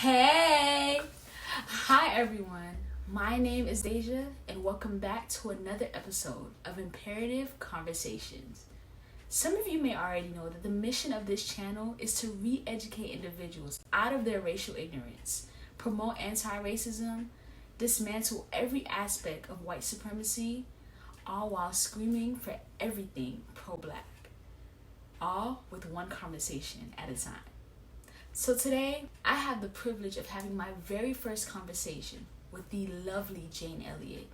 Hey! Hi everyone. My name is Dajia and welcome back to another episode of Imperative Conversations. Some of you may already know that the mission of this channel is to re-educate individuals out of their racial ignorance, promote anti-racism, dismantle every aspect of white supremacy, all while screaming for everything pro-black, all with one conversation at a time. So today, I have the privilege of having my very first conversation with the lovely Jane Elliott,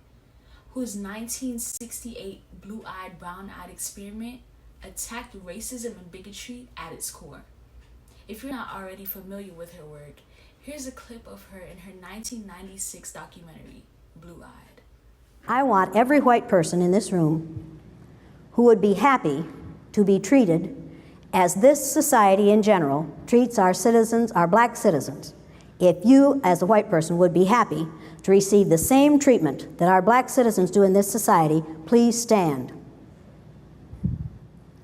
whose 1968 blue-eyed, brown-eyed experiment attacked racism and bigotry at its core. If you're not already familiar with her work, here's a clip of her in her 1996 documentary, Blue Eyed. I want every white person in this room who would be happy to be treated as this society in general treats our citizens, our black citizens. If you, as a white person, would be happy to receive the same treatment that our black citizens do in this society, please stand.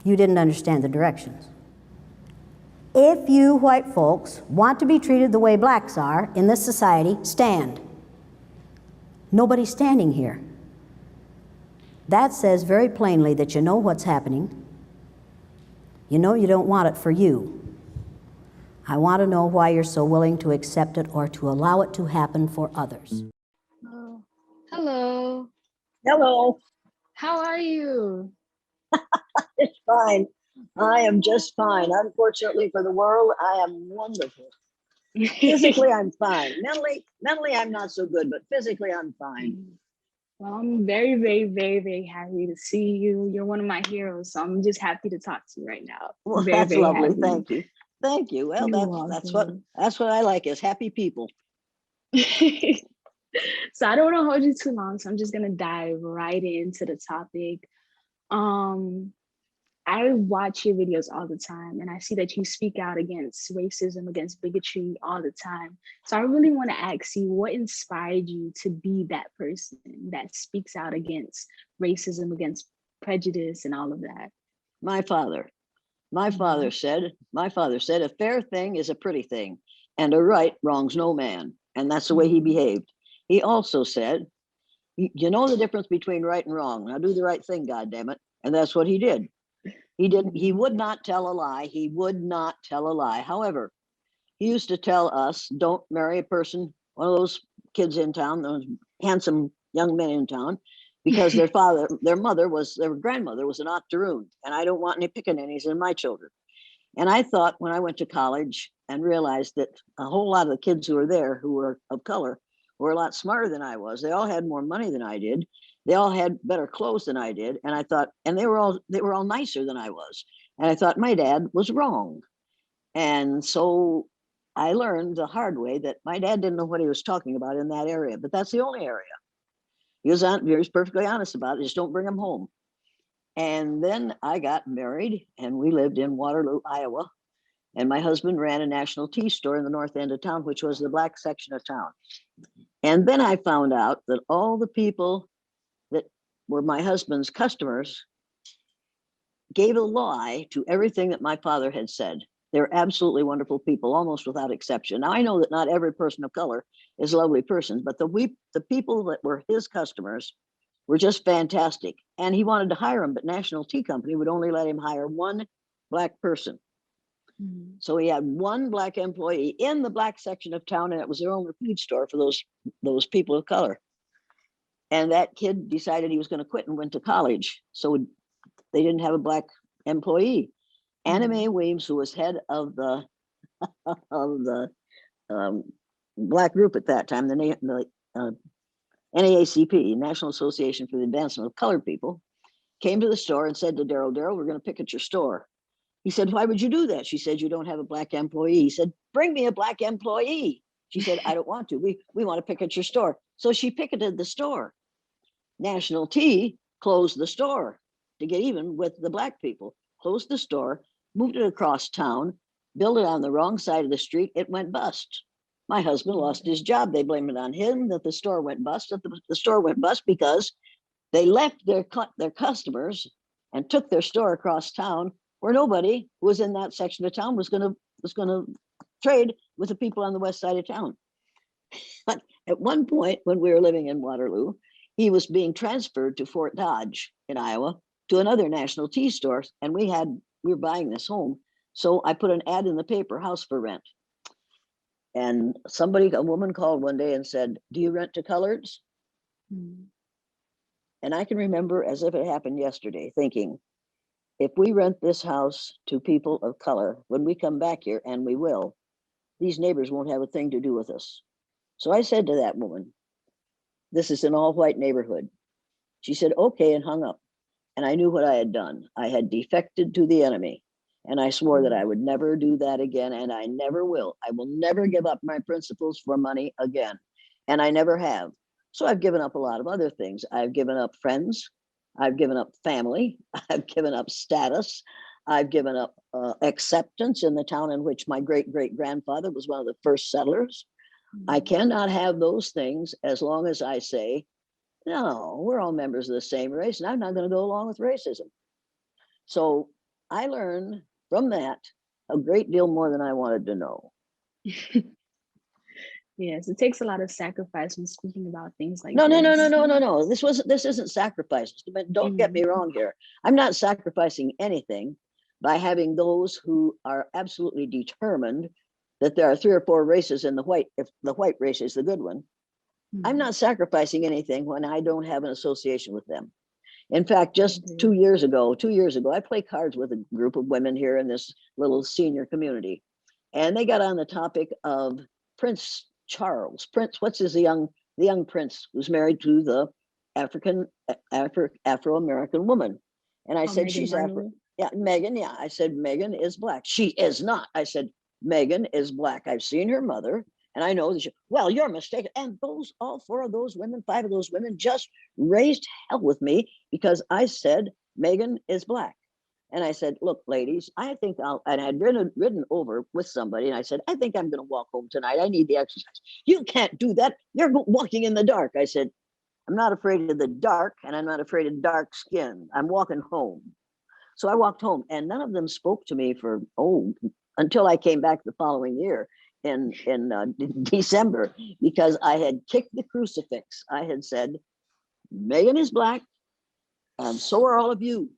You didn't understand the directions. If you white folks want to be treated the way blacks are in this society, stand. Nobody's standing here. That says very plainly that you know what's happening. You know you don't want it for you. I want to know why you're so willing to accept it or to allow it to happen for others. Oh, hello. Hello, How are you? it's fine. I am just fine. Unfortunately for the world, I am wonderful. Physically, I'm fine. Mentally, I'm not so good, but physically, I'm fine. Well, I'm very, very, very, very happy to see you. You're one of my heroes, so I'm just happy to talk to you right now. Well, Very, that's very lovely. happy. Thank you. Thank you. Well, You're that's what I like is happy people. welcome. So I don't want to hold you too long, so I'm just gonna dive right into the topic. Um, I watch your videos all the time, and I see that you speak out against racism, against bigotry all the time. So I really want to ask you, what inspired you to be that person that speaks out against racism, against prejudice, and all of that? My father. My father said, a fair thing is a pretty thing, and a right wrongs no man. And that's the way he behaved. He also said, you know the difference between right and wrong. Now do the right thing, God damn it. And that's what he did. He would not tell a lie. He would not tell a lie. However, he used to tell us, don't marry a person, one of those kids in town, those handsome young men in town, because their grandmother was an octoroon, and I don't want any pickaninnies in my children. And I thought when I went to college and realized that a whole lot of the kids who were there who were of color were a lot smarter than I was. They all had more money than I did. They all had better clothes than I did. And I thought, and they were all nicer than I was. And I thought my dad was wrong. And so I learned the hard way that my dad didn't know what he was talking about in that area, but that's the only area. He was perfectly honest about it. Just don't bring him home. And then I got married and we lived in Waterloo, Iowa. And my husband ran a national tea store in the north end of town, which was the black section of town. And then I found out that all the people that were my husband's customers gave a lie to everything that my father had said. They're absolutely wonderful people, almost without exception. Now, I know that not every person of color is a lovely person, but the people that were his customers were just fantastic. And he wanted to hire them, but National Tea Company would only let him hire one black person. So he had one black employee in the black section of town, and it was their only food store for those people of color. And that kid decided he was going to quit and went to college. So they didn't have a black employee. Anna Mae Weems, who was head of the black group at that time, the NAACP, National Association for the Advancement of Colored People, came to the store and said to Daryl, we're going to picket your store. He said, why would you do that? She said, you don't have a black employee. He said, bring me a black employee. She said, I don't want to. We want to picket your store. So she picketed the store. National Tea closed the store to get even with the black people, closed the store, moved it across town, built it on the wrong side of the street. It went bust. My husband lost his job. They blamed it on him that the store went bust. The store went bust because they left their customers and took their store across town where nobody who was in that section of town was going to trade with the people on the west side of town. But at one point, when we were living in Waterloo, he was being transferred to Fort Dodge in Iowa to another national tea store, and we were buying this home. So I put an ad in the paper, house for rent. And a woman called one day and said, "Do you rent to coloreds?" Mm. And I can remember as if it happened yesterday, thinking, if we rent this house to people of color, when we come back here, and we will, these neighbors won't have a thing to do with us. So I said to that woman, "This is an all-white neighborhood." She said, "Okay," and hung up. And I knew what I had done. I had defected to the enemy. And I swore that I would never do that again, and I never will. I will never give up my principles for money again. And I never have. So I've given up a lot of other things. I've given up friends. I've given up family. I've given up status. I've given up acceptance in the town in which my great-great-grandfather was one of the first settlers. I cannot have those things as long as I say, no, we're all members of the same race, and I'm not going to go along with racism. So I learned from that a great deal more than I wanted to know. Yes, it takes a lot of sacrifice when speaking about things like No. this. This isn't sacrifice. Don't get me wrong here. I'm not sacrificing anything by having those who are absolutely determined that there are 3 or 4 races in the white, if the white race is the good one. I'm not sacrificing anything when I don't have an association with them. In fact, just 2 years ago, I played cards with a group of women here in this little senior community. And they got on the topic of Prince Charles. What's the young prince who's married to the Afro-American woman. And I said, she's Afro. Yeah, Megan. Yeah, I said, Megan is black. She is not. I said, Megan is black. I've seen her mother. And I know that well, you're mistaken. And all 4 of those women, 5 of those women just raised hell with me because I said, Megan is black. And I said, look, ladies, I think and I had ridden over with somebody. And I said, I think I'm going to walk home tonight. I need the exercise. You can't do that. You're walking in the dark. I said, I'm not afraid of the dark, and I'm not afraid of dark skin. I'm walking home. So I walked home, and none of them spoke to me until I came back the following year in December, because I had kicked the crucifix. I had said, Megan is black, and so are all of you.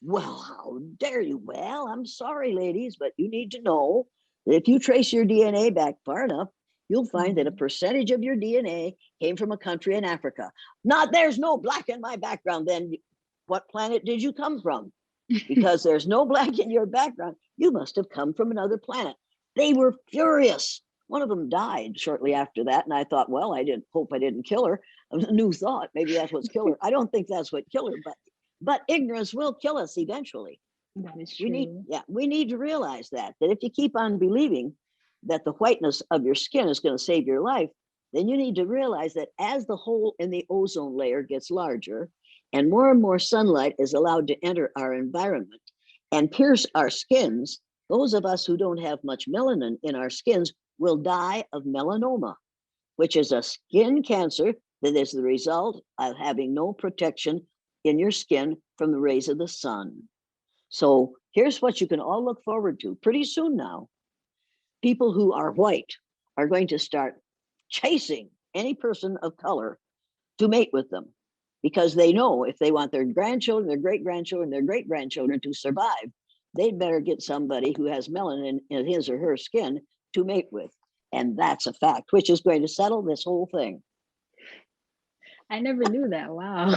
Well, how dare you? Well, I'm sorry, ladies, but you need to know that if you trace your DNA back far enough, you'll find that a percentage of your DNA came from a country in Africa. There's no black in my background. Then what planet did you come from? Because there's no black in your background. You must have come from another planet. They were furious. One of them died shortly after that. And I thought, well, I hope I didn't kill her. A new thought. Maybe that's what's killed her. I don't think that's what killed her, but ignorance will kill us eventually. That is true. We need to realize that if you keep on believing that the whiteness of your skin is going to save your life, then you need to realize that as the hole in the ozone layer gets larger and more sunlight is allowed to enter our environment and pierce our skins, those of us who don't have much melanin in our skins will die of melanoma, which is a skin cancer that is the result of having no protection in your skin from the rays of the sun. So here's what you can all look forward to pretty soon now. People who are white are going to start chasing any person of color to mate with them, because they know if they want their grandchildren, their great-grandchildren, their great-grandchildren to survive, they'd better get somebody who has melanin in his or her skin to mate with. And that's a fact, which is going to settle this whole thing. I never knew that. Wow.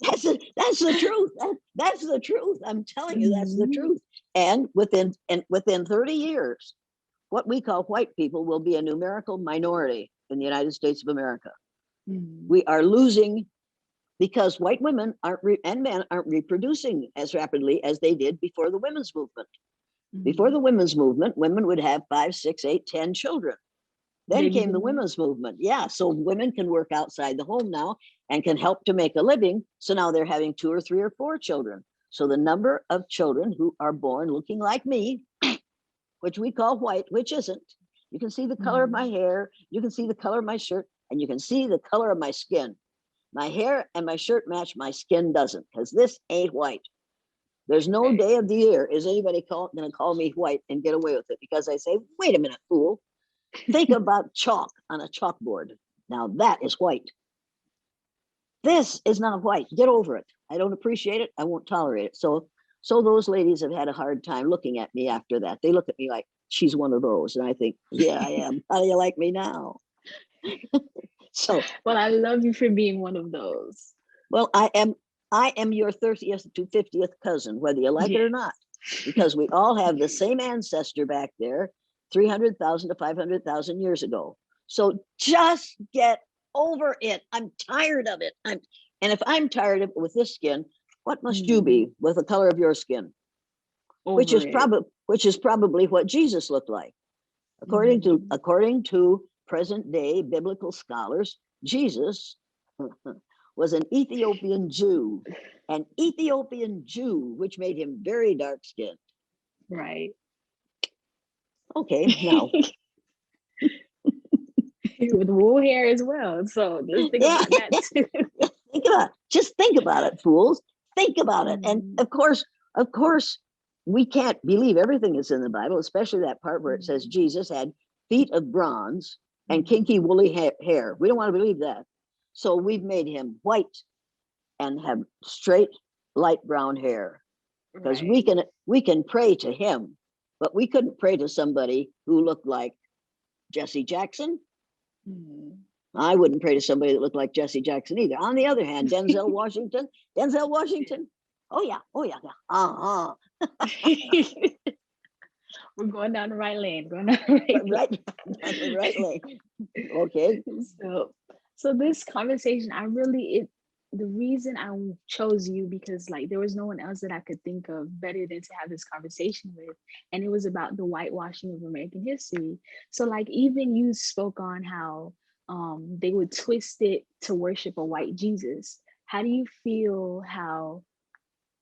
That's the truth. That's the truth. I'm telling you, that's the truth. And within 30 years, what we call white people will be a numerical minority in the United States of America. We are losing because white women and men aren't reproducing as rapidly as they did before the women's movement. Before the women's movement, women would have 5, 6, 8, 10 children. Then came the women's movement. Yeah, so women can work outside the home now and can help to make a living. So now they're having 2 or 3 or 4 children. So the number of children who are born looking like me, which we call white, which isn't. You can see the color of my hair, you can see the color of my shirt, and you can see the color of my skin. My hair and my shirt match, my skin doesn't, because this ain't white. There's no day of the year is anybody going to call me white and get away with it, because I say, wait a minute, fool. Think about chalk on a chalkboard. Now that is white. This is not white. Get over it. I don't appreciate it. I won't tolerate it. So those ladies have had a hard time looking at me after that. They look at me like, she's one of those. And I think, yeah, I am. How do you like me now? So, well, I love you for being one of those. Well, I am your 30th to 50th cousin, whether you like it or not, because we all have the same ancestor back there, 300,000 to 500,000 years ago. So just get over it. I'm tired of it. And if I'm tired of it with this skin, what must you be with the color of your skin? Which is probably what Jesus looked like. According to present day biblical scholars, Jesus was an Ethiopian Jew, which made him very dark skinned. Right. Okay, now. With wool hair as well. So just think about that too. Just think about it, fools. Think about it. And of course, we can't believe everything that's in the Bible, especially that part where it says Jesus had feet of bronze and kinky woolly hair. We don't want to believe that. So we've made him white and have straight light brown hair, because we can pray to him, but we couldn't pray to somebody who looked like Jesse Jackson. I wouldn't pray to somebody that looked like Jesse Jackson either. On the other hand, Denzel Washington. Oh yeah. We're going down the right lane. Right lane. Okay. So this conversation, the reason I chose you, because like there was no one else that I could think of better than to have this conversation with, and it was about the whitewashing of American history. So like even you spoke on how they would twist it to worship a white Jesus. How do you feel how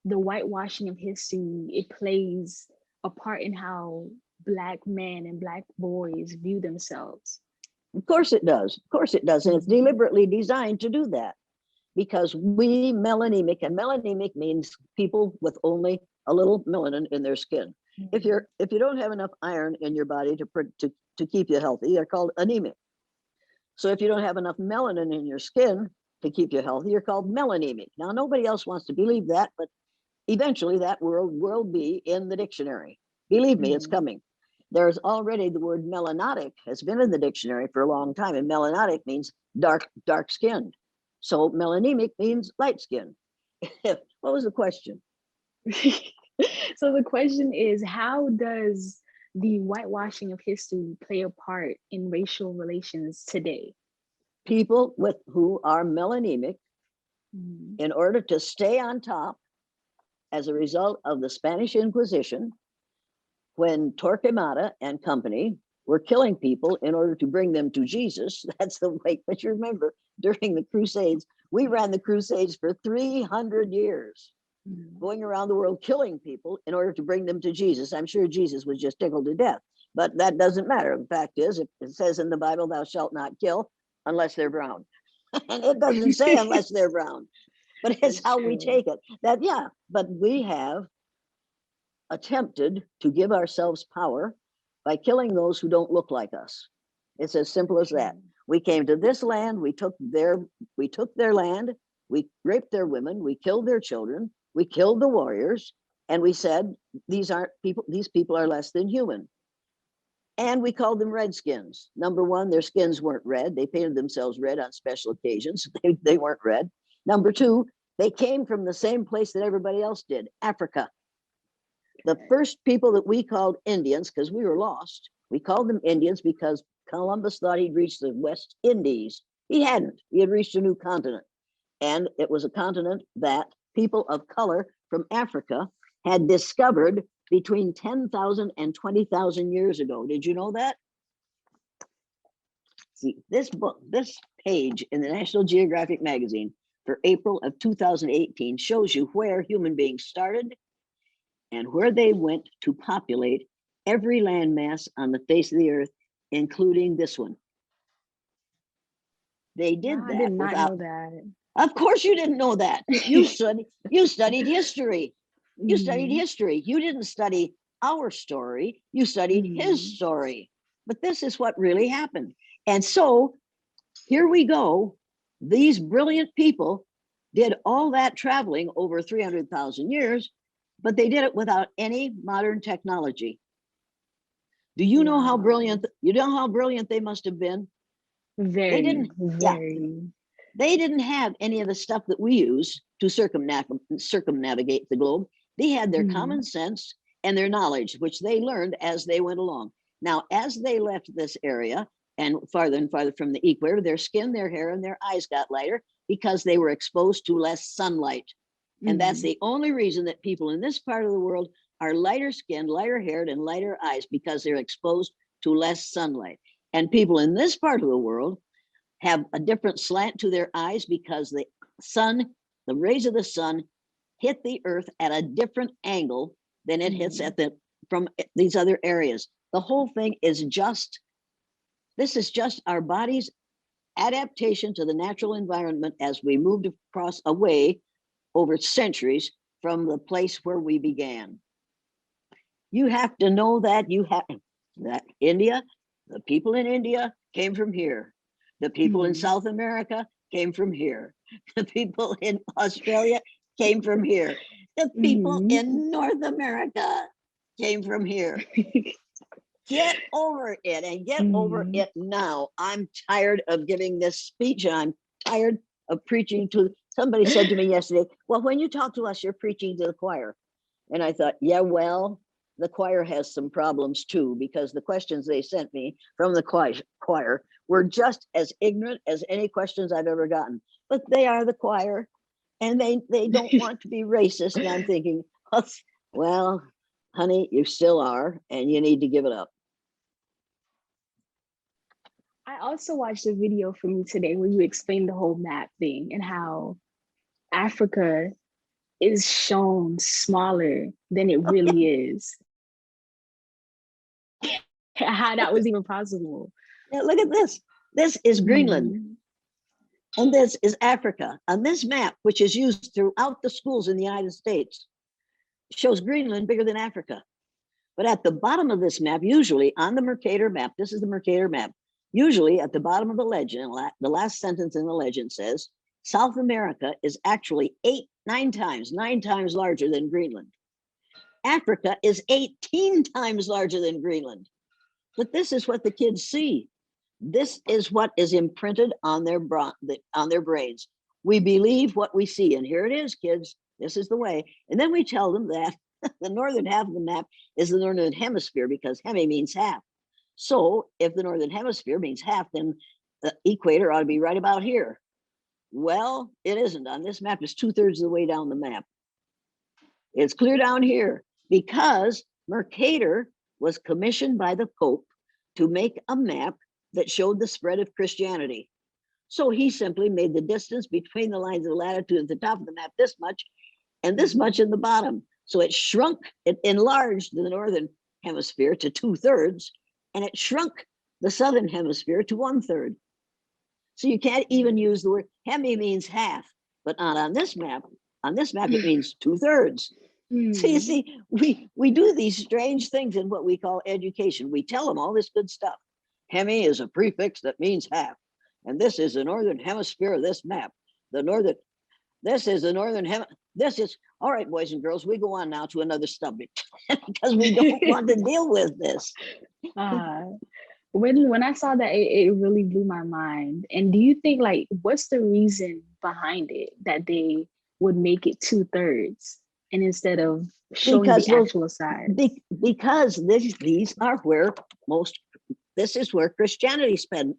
the whitewashing of history, it plays a part in how Black men and Black boys view themselves? Of course it does. And it's deliberately designed to do that, because we melanemic, and melanemic means people with only a little melanin in their skin. If you don't have enough iron in your body to keep you healthy, they're called anemic. So if you don't have enough melanin in your skin to keep you healthy, you're called melanemic. Now, nobody else wants to believe that, but eventually that word will be in the dictionary. Believe me, it's coming. There's already the word melanotic has been in the dictionary for a long time, and melanotic means dark skinned. So melanemic means light skin. What was the question? So the question is, how does the whitewashing of history play a part in racial relations today? People who are melanemic, in order to stay on top, as a result of the Spanish Inquisition, when Torquemada and company were killing people in order to bring them to Jesus. That's the way. But you remember, during the Crusades, we ran the Crusades for 300 years, going around the world killing people in order to bring them to Jesus. I'm sure Jesus was just tickled to death, but that doesn't matter. The fact is, it says in the Bible, thou shalt not kill unless they're brown. And it doesn't say unless they're brown, but it's how we take it. But we have attempted to give ourselves power by killing those who don't look like us. It's as simple as that. We came to this land, we took their land, we raped their women, we killed their children, we killed the warriors, and we said, these people are less than human. And we called them redskins. Number one, their skins weren't red. They painted themselves red on special occasions. They weren't red. Number two, they came from the same place that everybody else did, Africa. The first people that we called Indians, because we were lost, we called them Indians because Columbus thought he'd reached the West Indies. He hadn't. He had reached a new continent. And it was a continent that people of color from Africa had discovered between 10,000 and 20,000 years ago. Did you know that? See, this page in the National Geographic magazine for April of 2018 shows you where human beings started and where they went to populate every landmass on the face of the earth, including this one. They did that. I did not know that. Of course you didn't know that. You studied history. You studied Mhm. history. You didn't study our story. You studied his Mhm. story. But this is what really happened. And so here we go. These brilliant people did all that traveling over 300,000 years, but they did it without any modern technology. Do you know how Wow. brilliant, you know how brilliant they must have been? They Very, didn't, yeah, very. they didn't have any of the stuff that we use to circumnavigate the globe. They had their common Mhm. sense and their knowledge, which they learned as they went along. Now, as they left this area and farther from the equator, their skin, their hair, and their eyes got lighter because they were exposed to less sunlight. And that's Mhm. the only reason that people in this part of the world are lighter skinned, lighter haired, and lighter eyes, because they're exposed to less sunlight. And people in this part of the world have a different slant to their eyes because the sun, the rays of the sun hit the earth at a different angle than it hits Mhm. at the from these other areas. The whole thing is just, this is just our body's adaptation to the natural environment as we moved across away over centuries from the place where we began. You have to know that that India, the people in India came from here. The people in Mhm. South America came from here. The people in Australia came from here. The people Mhm. in North America came from here. Get over it and get over Mhm. it now. I'm tired of giving this speech and I'm tired of preaching to, somebody said to me yesterday, well, when you talk to us, you're preaching to the choir. And I thought, yeah, well, the choir has some problems too, because the questions they sent me from the choir were just as ignorant as any questions I've ever gotten. But they are the choir and they don't want to be racist. And I'm thinking, well, honey, you still are, and you need to give it up. I also watched a video from you today where you explained the whole map thing and how Africa is shown smaller than it really is. How that was even possible. Now, look at this. This is Greenland, Mhm. and this is Africa. On this map, which is used throughout the schools in the United States, shows Greenland bigger than Africa. But at the bottom of this map, usually on the Mercator map, this is the Mercator map, usually at the bottom of the legend, the last sentence in the legend says, South America is actually nine times larger than Greenland. Africa is 18 times larger than Greenland. But this is what the kids see. This is what is imprinted on their brains. We believe what we see, and here it is, kids. This is the way. And then we tell them that the northern half of the map is the northern hemisphere because hemi means half. So if the northern hemisphere means half, then the equator ought to be right about here. Well, it isn't. On this map, it's 2/3 of the way down the map. It's clear down here because Mercator was commissioned by the Pope to make a map that showed the spread of Christianity. So he simply made the distance between the lines of latitude at the top of the map this much and this much in the bottom. So it shrunk, it enlarged the northern hemisphere to 2/3, and it shrunk the southern hemisphere to 1/3. So you can't even use the word hemi means half, but not on this map. On this map, it means 2/3. So you Mhm. see, we do these strange things in what we call education. We tell them all this good stuff. Hemi is a prefix that means half. And this is the northern hemisphere of this map. The northern, this is the northern this is, all right, boys and girls, we go on now to another subject because we don't want to deal with this. uh, when I saw that, it really blew my mind. And do you think, like, what's the reason behind it that they would make it 2/3 and instead of showing Because the those, actual size? because these are where most, this is where Christianity spread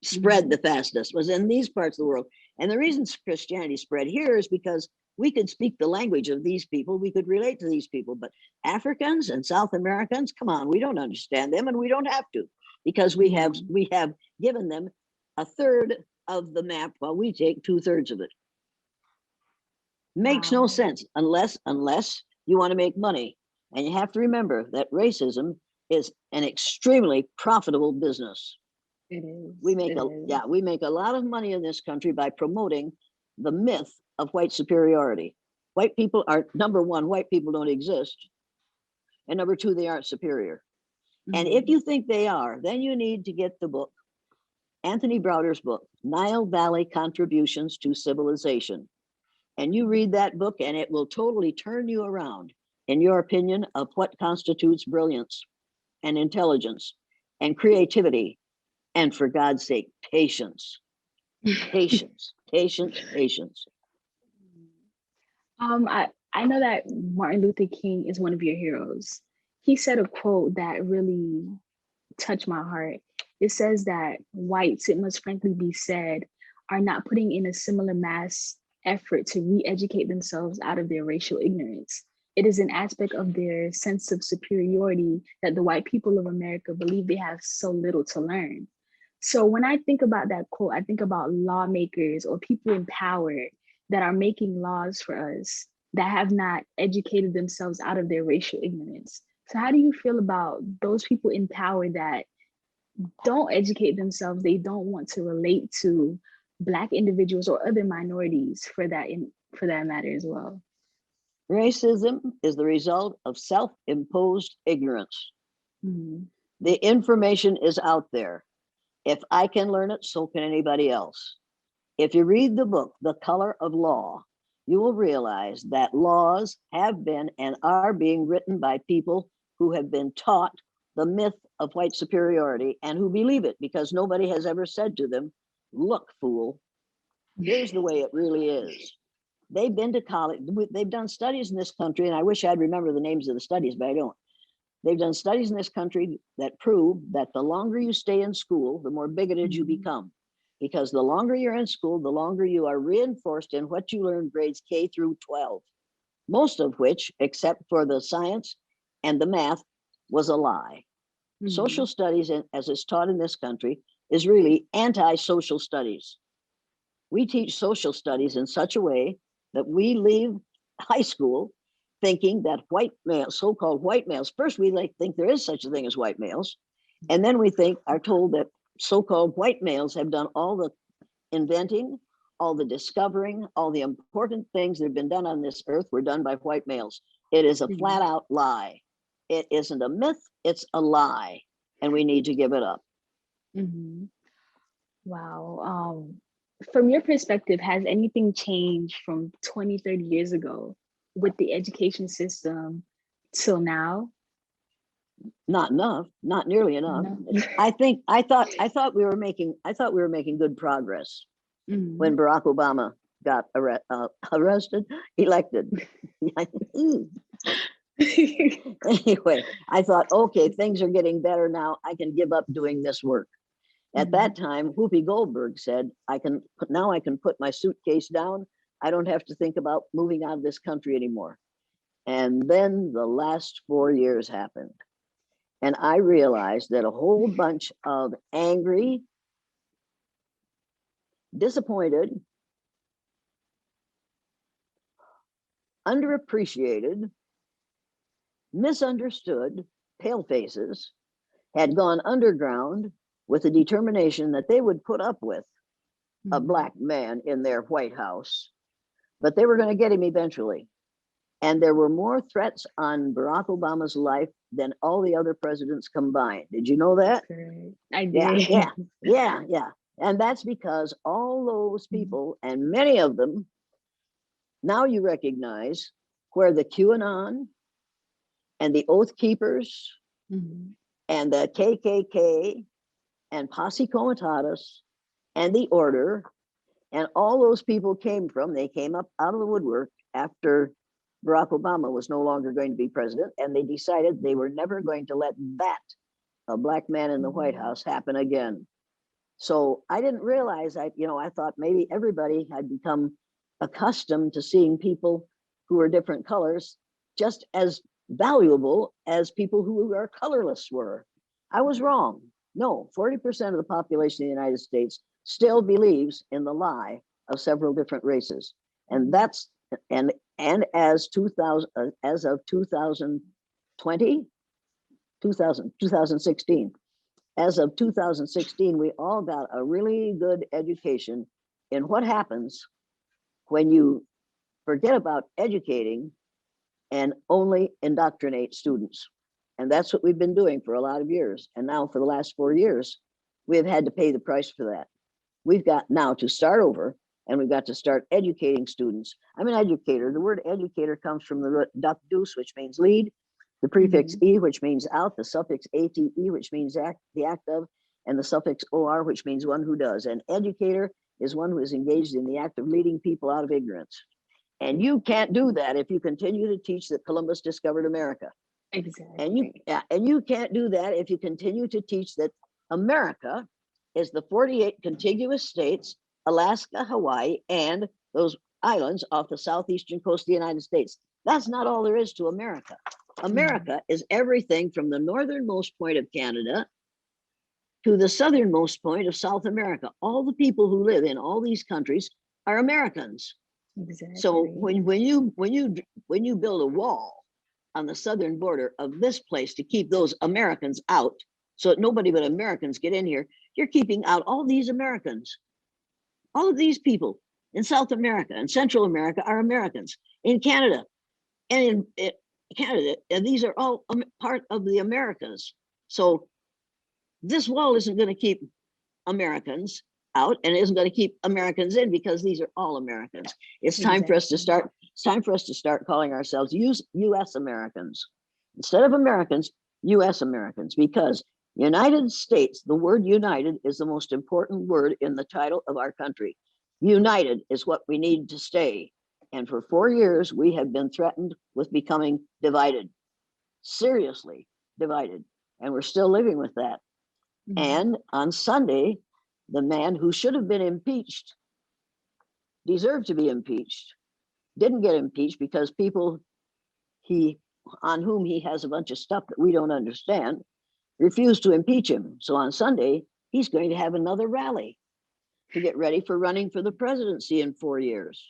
Mhm. the fastest, was in these parts of the world. And the reason Christianity spread here is because we could speak the language of these people, we could relate to these people. But Africans and South Americans, come on, we don't understand them, and we don't have to, because Mhm. we have given them a third of the map while we take 2/3 of it. Makes no Wow. sense unless you want to make money. And you have to remember that racism is an extremely profitable business. It is. We make It a, is. we make a lot of money in this country by promoting the myth of white superiority. White people are, number one, white people don't exist. And number two, they aren't superior. And if you think they are, then you need to get the book, Anthony Browder's book, Nile Valley Contributions to Civilization. And you read that book and it will totally turn you around in your opinion of what constitutes brilliance and intelligence and creativity. And for God's sake, patience, patience, patience, patience. I know that Martin Luther King is one of your heroes. He said a quote that really touched my heart. It says that whites, it must frankly be said, are not putting in a similar mass effort to re-educate themselves out of their racial ignorance. It is an aspect of their sense of superiority that the white people of America believe they have so little to learn. So when I think about that quote, I think about lawmakers or people in power that are making laws for us that have not educated themselves out of their racial ignorance. So how do you feel about those people in power that don't educate themselves? They don't want to relate to Black individuals or other minorities for that matter as well. Racism is the result of self-imposed ignorance. Mm-hmm. The information is out there. If I can learn it, so can anybody else. If you read the book, The Color of Law, you will realize that laws have been and are being written by people who have been taught the myth of white superiority and who believe it because nobody has ever said to them, look, fool, here's the way it really is. They've been to college, they've done studies in this country, and I wish I'd remember the names of the studies, but I don't. They've done studies in this country that prove that the longer you stay in school, the more bigoted you become. Because the longer you're in school, the longer you are reinforced in what you learn grades K through 12. Most of which, except for the science and the math, was a lie. Social studies, as it's taught in this country, is really anti-social studies. We teach social studies in such a way that we leave high school thinking that white males, so-called white males, first we think there is such a thing as white males, and then we are told that so-called white males have done all the inventing, all the discovering, all the important things that have been done on this earth were done by white males. It is a flat out lie. It isn't a myth, it's a lie, and we need to give it up. Wow. From your perspective, has anything changed from 20, 30 years ago with the education system till now? Not enough, not nearly enough. No. I thought we were making good progress when Barack Obama got arrested, elected. Anyway, I thought, okay, things are getting better now. I can give up doing this work. At that time, Whoopi Goldberg said, I can put my suitcase down. I don't have to think about moving out of this country anymore. And then the last 4 years happened. And I realized that a whole bunch of angry, disappointed, underappreciated, misunderstood palefaces had gone underground with the determination that they would put up with a Black man in their White House, but they were going to get him eventually. And there were more threats on Barack Obama's life than all the other presidents combined. Did you know that? I did. Yeah. And that's because all those people, and many of them, now you recognize where the QAnon and the Oath Keepers and the KKK and Posse Comitatus and the Order and all those people came from. They came up out of the woodwork after Barack Obama was no longer going to be president, and they decided they were never going to let that, a Black man in the White House, happen again. So I didn't realize I thought maybe everybody had become accustomed to seeing people who are different colors just as valuable as people who are colorless were. I was wrong. No, 40% of the population of the United States still believes in the lie of several different races. And that's, and as of 2020, 2016, as of 2016, we all got a really good education in what happens when you forget about educating and only indoctrinate students. And that's what we've been doing for a lot of years. And now for the last 4 years, we have had to pay the price for that. We've got now to start over, and we've got to start educating students. I'm an educator. The word educator comes from the root duc dus, which means lead, the prefix e, which means out, the suffix ate, which means act, the act of, and the suffix or, which means one who does. An educator is one who is engaged in the act of leading people out of ignorance. And you can't do that if you continue to teach that Columbus discovered America. Exactly. And you can't do that if you continue to teach that America is the 48 contiguous states, Alaska, Hawaii, and those islands off the southeastern coast of the United States. That's not all there is to America. America is everything from the northernmost point of Canada to the southernmost point of South America. All the people who live in all these countries are Americans. Exactly. So when you build a wall on the southern border of this place to keep those Americans out, so that nobody but Americans get in here, you're keeping out all these Americans. All of these people in South America and Central America are Americans. In Canada and in Canada, and these are all part of the Americas. So this wall isn't going to keep Americans out and isn't going to keep Americans in, because these are all Americans. It's time for us to start. It's time for us to start calling ourselves U.S. Americans instead of Americans. U.S. Americans, because United States, the word united is the most important word in the title of our country. United is what we need to stay. And for 4 years, we have been threatened with becoming divided, seriously divided. And we're still living with that. And on Sunday, the man who should have been impeached, deserved to be impeached, didn't get impeached because people on whom he has a bunch of stuff that we don't understand, refused to impeach him. So on Sunday, he's going to have another rally to get ready for running for the presidency in 4 years.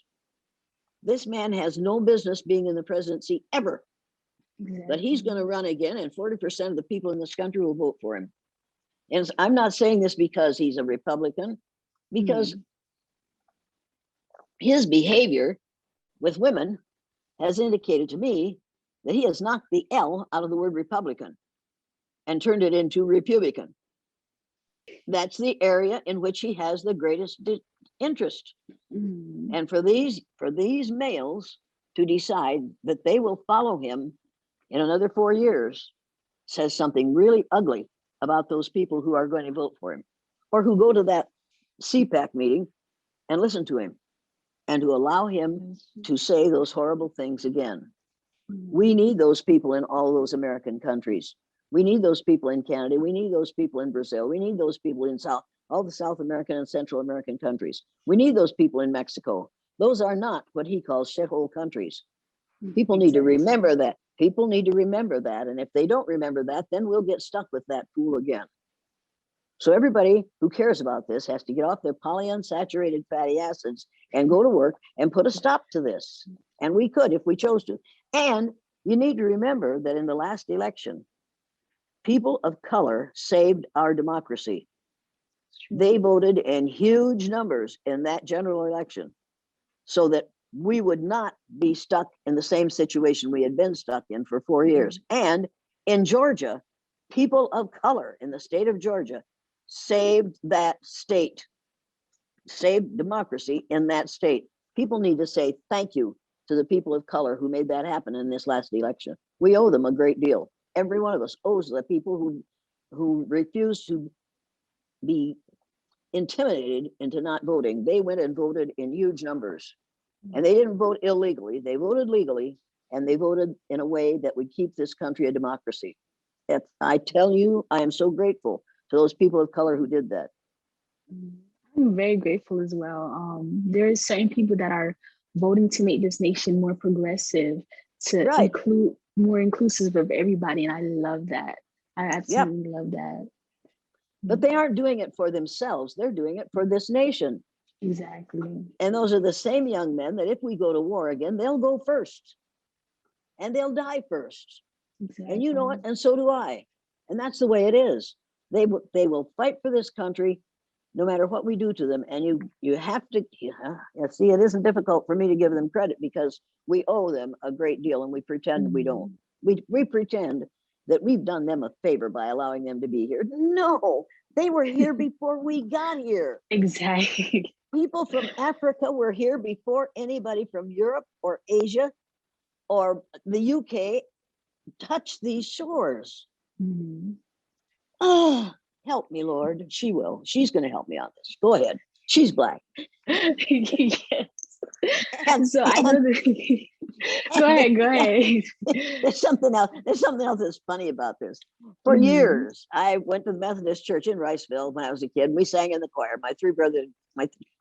This man has no business being in the presidency ever, but he's going to run again, and 40% of the people in this country will vote for him. And I'm not saying this because he's a Republican, because his behavior with women has indicated to me that he has knocked the L out of the word Republican and turned it into Republican. That's the area in which he has the greatest interest. And for these males to decide that they will follow him in another 4 years says something really ugly about those people who are going to vote for him, or who go to that CPAC meeting and listen to him, and to allow him to say those horrible things again. We need those people in all those American countries. We need those people in Canada. We need those people in Brazil. We need those people in all the South American and Central American countries. We need those people in Mexico. Those are not what he calls shithole countries. People need to remember that. People need to remember that. And if they don't remember that, then we'll get stuck with that fool again. So everybody who cares about this has to get off their polyunsaturated fatty acids and go to work and put a stop to this. And we could if we chose to. And you need to remember that in the last election, people of color saved our democracy. They voted in huge numbers in that general election so that we would not be stuck in the same situation we had been stuck in for 4 years. And in Georgia, people of color in the state of Georgia saved that state, saved democracy in that state. People need to say thank you to the people of color who made that happen in this last election. We owe them a great deal. Every one of us owes the people who refused to be intimidated into not voting. They went and voted in huge numbers. And they didn't vote illegally. They voted legally, and they voted in a way that would keep this country a democracy. I tell you, I am so grateful to those people of color who did that. I'm very grateful as well. There are certain people that are voting to make this nation more progressive, to include more inclusive of everybody, and I love that. I absolutely love that. But they aren't doing it for themselves. They're doing it for this nation. Exactly. And those are the same young men that if we go to war again, they'll go first. And they'll die first. Exactly. And you know it, and so do I. And that's the way it is. They will fight for this country no matter what we do to them. And you have to, see, it isn't difficult for me to give them credit because we owe them a great deal and we pretend we don't. We pretend that we've done them a favor by allowing them to be here. No, they were here before we got here. Exactly. People from Africa were here before anybody from Europe or Asia or the UK touched these shores. Oh, help me, Lord. She will. She's going to help me on this. Go ahead. She's black. Yes. And, So I know that. Go ahead. There's something else. There's something else that's funny about this. For years, I went to the Methodist Church in Riceville when I was a kid. We sang in the choir. My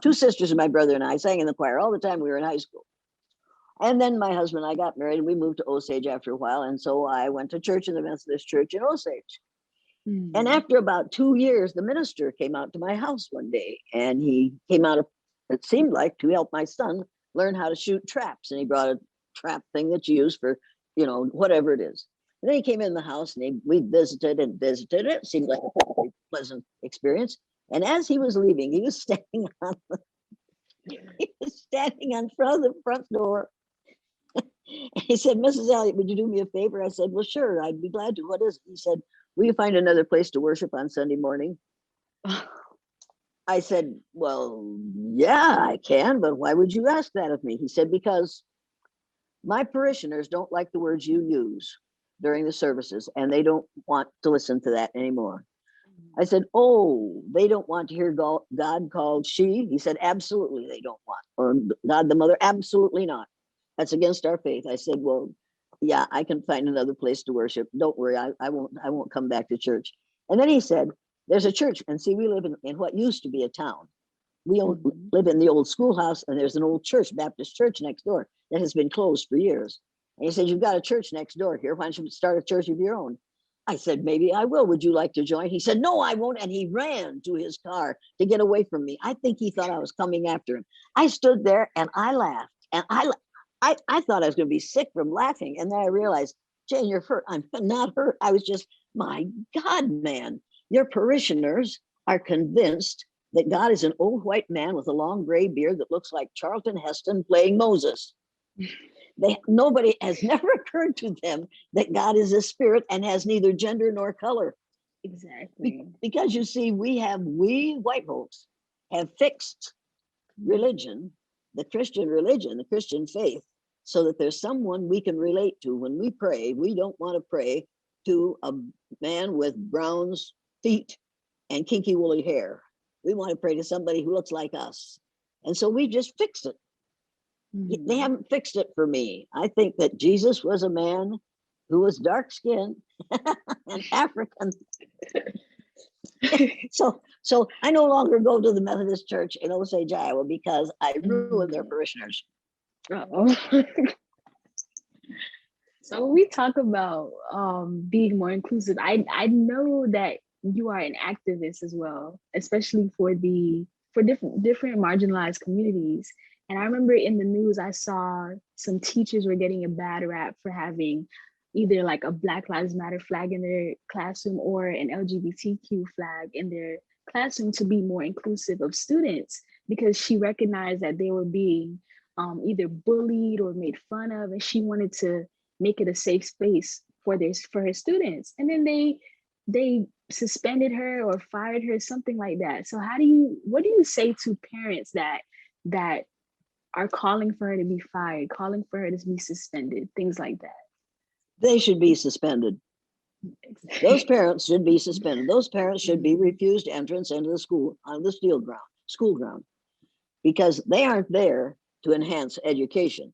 two sisters and my brother and I sang in the choir all the time we were in high school. And then my husband and I got married and we moved to Osage after a while. And so I went to church in the Methodist Church in Osage. And after about 2 years, the minister came out to my house one day and he came out, it seemed like, to help my son learn how to shoot traps. And he brought a trap thing that you use for, whatever it is. And then he came in the house and we visited and visited. It seemed like a very pleasant experience. And as he was leaving, he was standing on front of the front door. And he said, Mrs. Elliott, would you do me a favor? I said, well, sure, I'd be glad to. What is it? He said, will you find another place to worship on Sunday morning? I said, well, yeah, I can, but why would you ask that of me? He said, because my parishioners don't like the words you use during the services, and they don't want to listen to that anymore. I said, oh, they don't want to hear God called she? He said, absolutely they don't want. Or God the Mother, absolutely not. That's against our faith. I said, well, yeah, I can find another place to worship. Don't worry, I won't come back to church. And then he said, there's a church, and see, we live in what used to be a town. We live in the old schoolhouse, and there's an old church, Baptist church next door that has been closed for years. And he said, you've got a church next door here. Why don't you start a church of your own? I said, maybe I will. Would you like to join? He said, no, I won't. And he ran to his car to get away from me. I think he thought I was coming after him. I stood there and I laughed. And I thought I was going to be sick from laughing. And then I realized, Jane, you're hurt. I'm not hurt. I was just, my God, man, your parishioners are convinced that God is an old white man with a long gray beard that looks like Charlton Heston playing Moses. Nobody has never occurred to them that God is a spirit and has neither gender nor color. Exactly. Because you see, we white folks have fixed religion, the Christian religion, the Christian faith, so that there's someone we can relate to. When we pray, we don't want to pray to a man with Brown's feet and kinky woolly hair. We want to pray to somebody who looks like us. And so we just fixed it. They haven't fixed it for me. I think that Jesus was a man who was dark skinned and African. So I no longer go to the Methodist Church in Osage, Iowa, because I ruined their parishioners. So when we talk about being more inclusive, I know that you are an activist as well, especially for different marginalized communities. And I remember in the news, I saw some teachers were getting a bad rap for having either like a Black Lives Matter flag in their classroom or an LGBTQ flag in their classroom to be more inclusive of students, because she recognized that they were being either bullied or made fun of, and she wanted to make it a safe space for her students. And then they suspended her or fired her, something like that. So what do you say to parents that are calling for her to be fired, calling for her to be suspended, things like that? They should be suspended. Those parents should be suspended. Those parents should be refused entrance into the school on the school ground, because they aren't there to enhance education.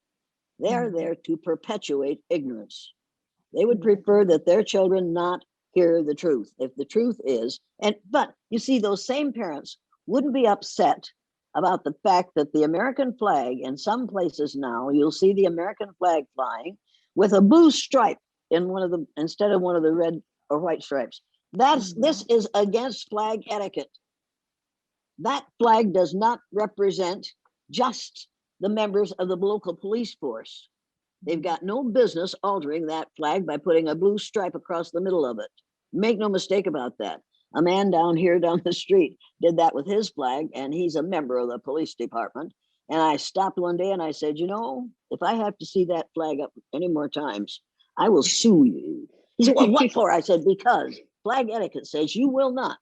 They are there to perpetuate ignorance. They would prefer that their children not hear the truth. If the truth is, but you see, those same parents wouldn't be upset about the fact that the American flag, in some places now, you'll see the American flag flying with a blue stripe in instead of one of the red or white stripes. This is against flag etiquette. That flag does not represent just the members of the local police force. They've got no business altering that flag by putting a blue stripe across the middle of it. Make no mistake about that. A man down the street did that with his flag, and he's a member of the police department. And I stopped one day and I said, you know, if I have to see that flag up any more times, I will sue you. He said, well, what for? I said, because flag etiquette says you will not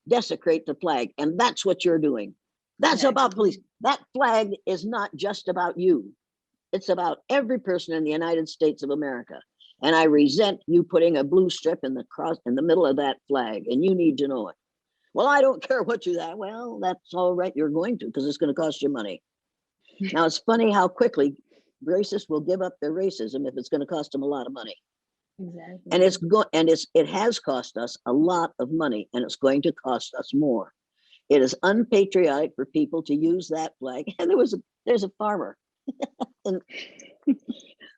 desecrate the flag. And that's what you're doing. That's about police. That flag is not just about you. It's about every person in the United States of America. And I resent you putting a blue strip in the cross in the middle of that flag, and you need to know it. Well, I don't care what you that. Well, that's all right. You're going to, because it's going to cost you money. Now, it's funny how quickly racists will give up their racism if it's going to cost them a lot of money. Exactly. And it has cost us a lot of money, and it's going to cost us more. It is unpatriotic for people to use that flag. And there's a farmer and,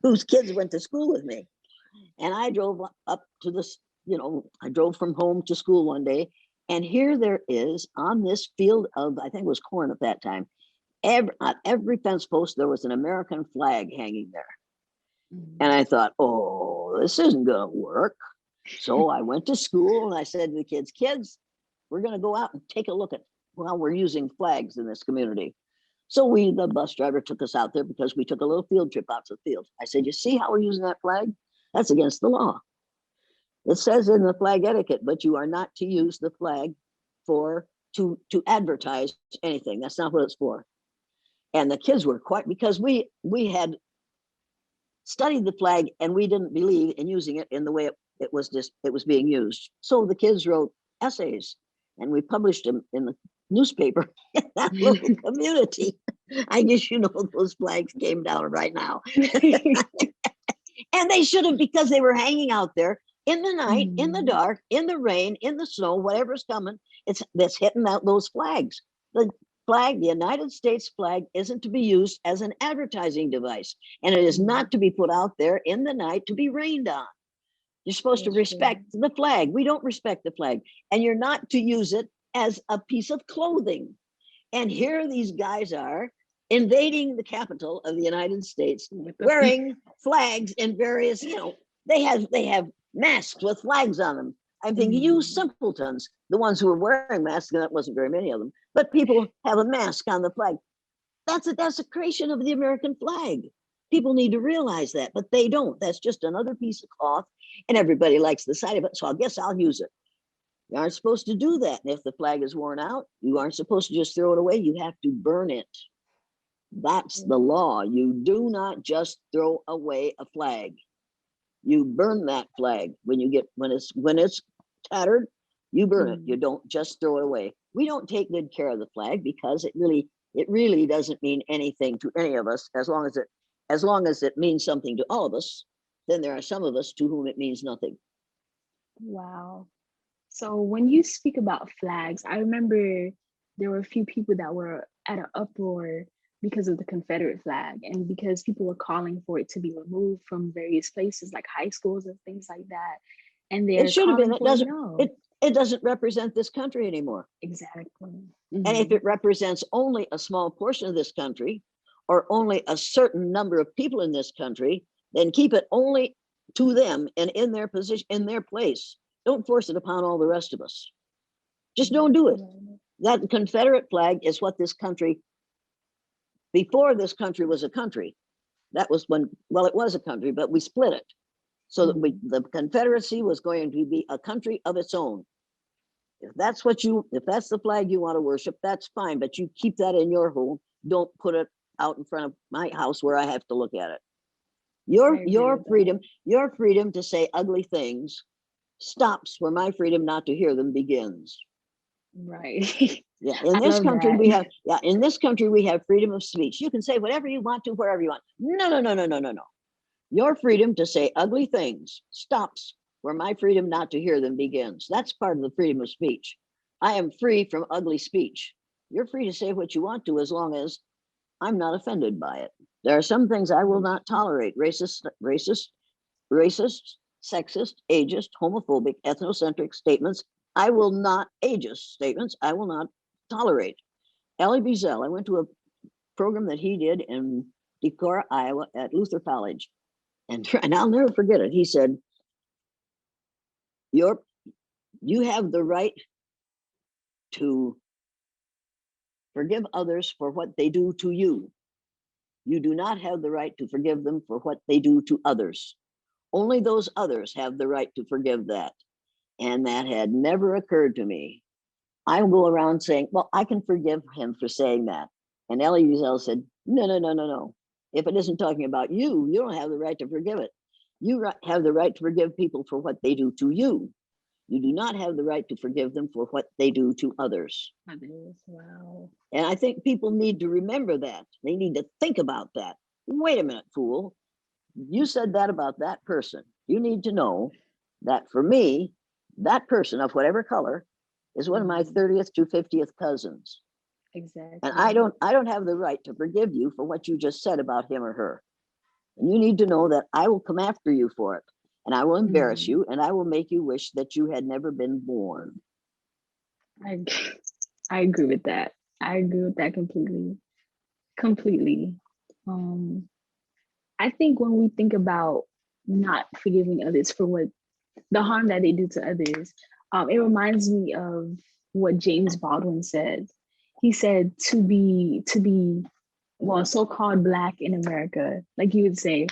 whose kids went to school with me. And I drove up to this, I drove from home to school one day, and here there is on this field of, I think it was corn at that time, on every fence post, there was an American flag hanging there. And I thought, oh, this isn't going to work. So I went to school and I said to the kids, we're going to go out and take a look at how we're using flags in this community. So the bus driver took us out there because we took a little field trip out to the field. I said, you see how we're using that flag? That's against the law. It says in the flag etiquette, but you are not to use the flag to advertise anything. That's not what it's for. And the kids were quite, because we had studied the flag and we didn't believe in using it in the way it was being used. So the kids wrote essays and we published them in the newspaper in that little community. I guess those flags came down right now. And they should have, because they were hanging out there in the night, in the dark, in the rain, in the snow, whatever's coming, that's hitting out those flags. The United States flag isn't to be used as an advertising device, and it is not to be put out there in the night to be rained on. You're supposed to respect the flag. We don't respect the flag, and you're not to use it as a piece of clothing. And here these guys are invading the capital of the United States, wearing flags in various, they have masks with flags on them. I'm thinking, you simpletons, the ones who were wearing masks, and that wasn't very many of them, but people have a mask on the flag. That's a desecration of the American flag. People need to realize that, but they don't. That's just another piece of cloth, and everybody likes the sight of it, so I guess I'll use it. You aren't supposed to do that. And if the flag is worn out, you aren't supposed to just throw it away. You have to burn it. That's the law. You do not just throw away a flag. You burn that flag when it's tattered. You burn it. You don't just throw it away. We don't take good care of the flag because it really doesn't mean anything to any of us. As long as it means something to all of us, then there are some of us to whom it means nothing. Wow. So when you speak about flags, I remember there were a few people that were at an uproar because of the Confederate flag and because people were calling for it to be removed from various places like high schools and things like that. And they're it should have been. It doesn't represent this country anymore. Exactly. And if it represents only a small portion of this country or only a certain number of people in this country, then keep it only to them and in their position, in their place. Don't force it upon all the rest of us. Just don't do it. That Confederate flag is what this country, before this country was a country, that was when, well, it was a country, but we split it. So that the Confederacy was going to be a country of its own. If that's the flag you want to worship, that's fine, but you keep that in your home. Don't put it out in front of my house where I have to look at it. Your freedom to say ugly things stops where my freedom not to hear them begins. Right. Yeah. In this country we have freedom of speech. You can say whatever you want to, wherever you want. No. Your freedom to say ugly things stops where my freedom not to hear them begins. That's part of the freedom of speech. I am free from ugly speech. You're free to say what you want to as long as I'm not offended by it. There are some things I will not tolerate. Racist, sexist, ageist, homophobic, ethnocentric statements. I will not tolerate. Elie Wiesel, I went to a program that he did in Decorah, Iowa at Luther College. And I'll never forget it. He said, You have the right to forgive others for what they do to you. You do not have the right to forgive them for what they do to others. Only those others have the right to forgive that. And that had never occurred to me. I go around saying, well, I can forgive him for saying that. And Ellie Wiesel said, no. If it isn't talking about you, you don't have the right to forgive it. You have the right to forgive people for what they do to you. You do not have the right to forgive them for what they do to others. Wow. And I think people need to remember that. They need to think about that. Wait a minute, fool. You said that about that person. You need to know that for me, that person of whatever color is one of my 30th to 50th cousins. Exactly. And I don't have the right to forgive you for what you just said about him or her. And you need to know that I will come after you for it. And I will embarrass you, and I will make you wish that you had never been born. I agree with that. I agree with that completely. Completely. I think when we think about not forgiving others for what the harm that they do to others, it reminds me of what James Baldwin said. He said to be well, so-called Black in America, like you would say,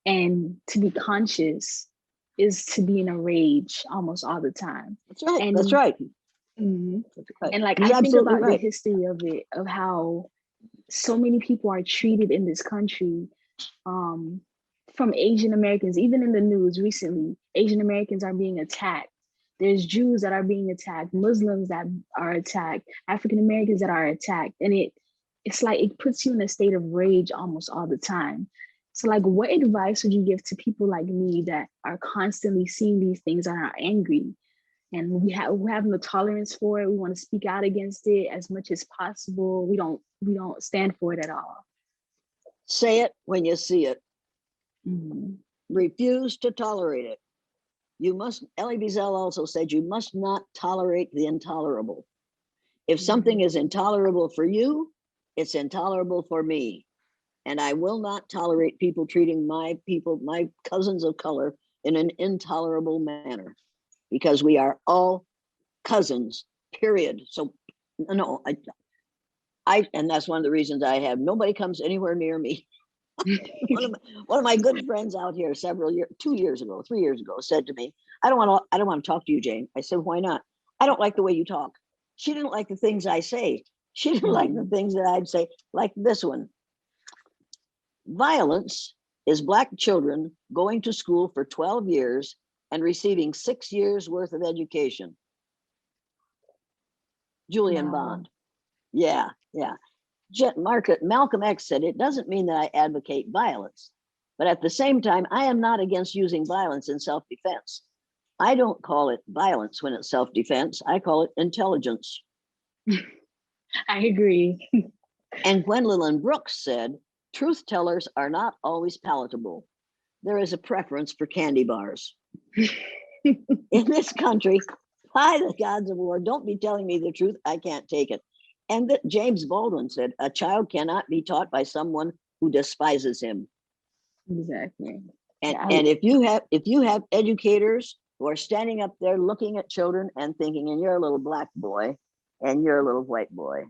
and to be conscious is to be in a rage almost all the time. That's right. And that's right. That's right. And like He's I think about right. the history of it, of how so many people are treated in this country, from Asian Americans. Even in the news recently, Asian Americans are being attacked. There's Jews that are being attacked, Muslims that are attacked, African Americans that are attacked, and it's like it puts you in a state of rage almost all the time. So like, what advice would you give to people like me that are constantly seeing these things and are angry? And we have no tolerance for it. We want to speak out against it as much as possible. We don't stand for it at all. Say it when you see it. Mm-hmm. Refuse to tolerate it. You must, Elie Wiesel also said, you must not tolerate the intolerable. If something is intolerable for you, it's intolerable for me. And I will not tolerate people treating my cousins of color, in an intolerable manner, because we are all cousins, period. So no, and that's one of the reasons I have nobody comes anywhere near me. one of my good friends out here 3 years ago said to me, I don't want to talk to you, Jane. I said, why not? I don't like the way you talk. She didn't like the things I say. She didn't like the things that I'd say, like this one. Violence is Black children going to school for 12 years and receiving 6 years worth of education. Julian Bond. Yeah. Malcolm X said, it doesn't mean that I advocate violence, but at the same time, I am not against using violence in self-defense. I don't call it violence when it's self-defense. I call it intelligence. I agree. And Gwendolyn Brooks said, truth tellers are not always palatable. There is a preference for candy bars. In this country, by the gods of war, don't be telling me the truth. I can't take it. And that James Baldwin said, a child cannot be taught by someone who despises him. Exactly. And if you have educators who are standing up there looking at children and thinking, and you're a little Black boy and you're a little white boy,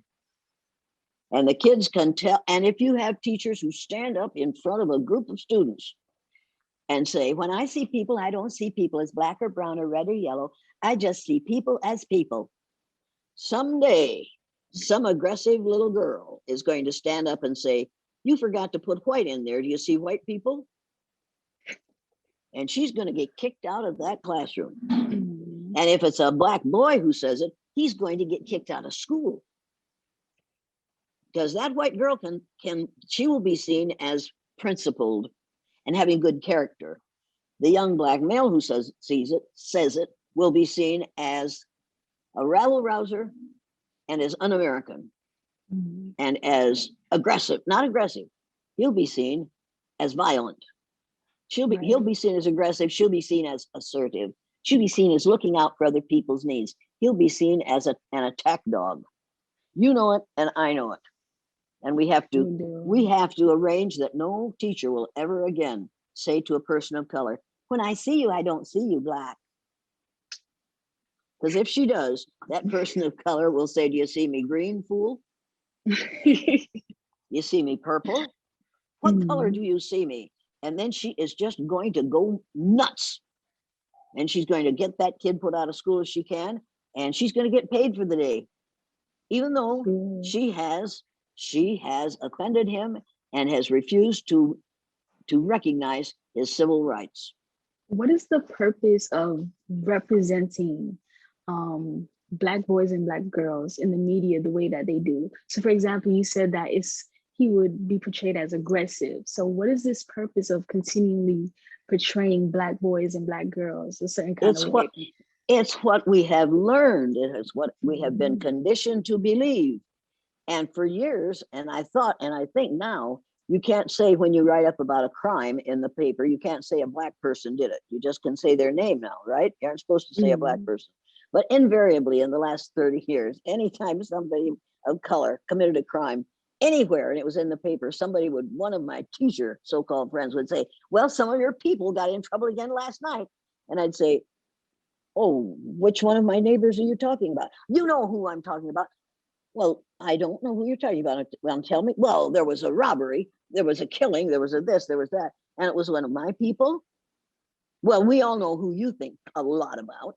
and the kids can tell, and if you have teachers who stand up in front of a group of students and say, when I see people, I don't see people as Black or brown or red or yellow. I just see people as people. Someday, some aggressive little girl is going to stand up and say, you forgot to put white in there. Do you see white people? And she's going to get kicked out of that classroom. And if it's a Black boy who says it, he's going to get kicked out of school. Because that white girl she will be seen as principled and having good character. The young Black male who says it, will be seen as a rabble rouser and as un-American and as aggressive, not aggressive. He'll be seen as violent. He'll be seen as aggressive. She'll be seen as assertive. She'll be seen as looking out for other people's needs. He'll be seen as an attack dog. You know it, and I know it. And we have to arrange that no teacher will ever again say to a person of color, when I see you, I don't see you Black. Because if she does, that person of color will say, do you see me green, fool? You see me purple? What color do you see me? And then she is just going to go nuts. And she's going to get that kid put out of school as she can. And she's going to get paid for the day. Even though she has offended him and has refused to recognize his civil rights. What is the purpose of representing Black boys and Black girls in the media the way that they do? So, for example, you said that he would be portrayed as aggressive. So, what is this purpose of continually portraying Black boys and Black girls a certain kind of way? It's what we have learned. It is what we have been conditioned to believe. And for years, and I thought, and I think now, you can't say when you write up about a crime in the paper, you can't say a Black person did it. You just can say their name now, right? You aren't supposed to say a Black person. But invariably in the last 30 years, anytime somebody of color committed a crime anywhere and it was in the paper, one of my teacher so-called friends would say, well, some of your people got in trouble again last night. And I'd say, oh, which one of my neighbors are you talking about? You know who I'm talking about. Well, I don't know who you're talking about. Well, tell me. Well, there was a robbery, there was a killing, there was a this, there was that. And it was one of my people. Well, we all know who you think a lot about.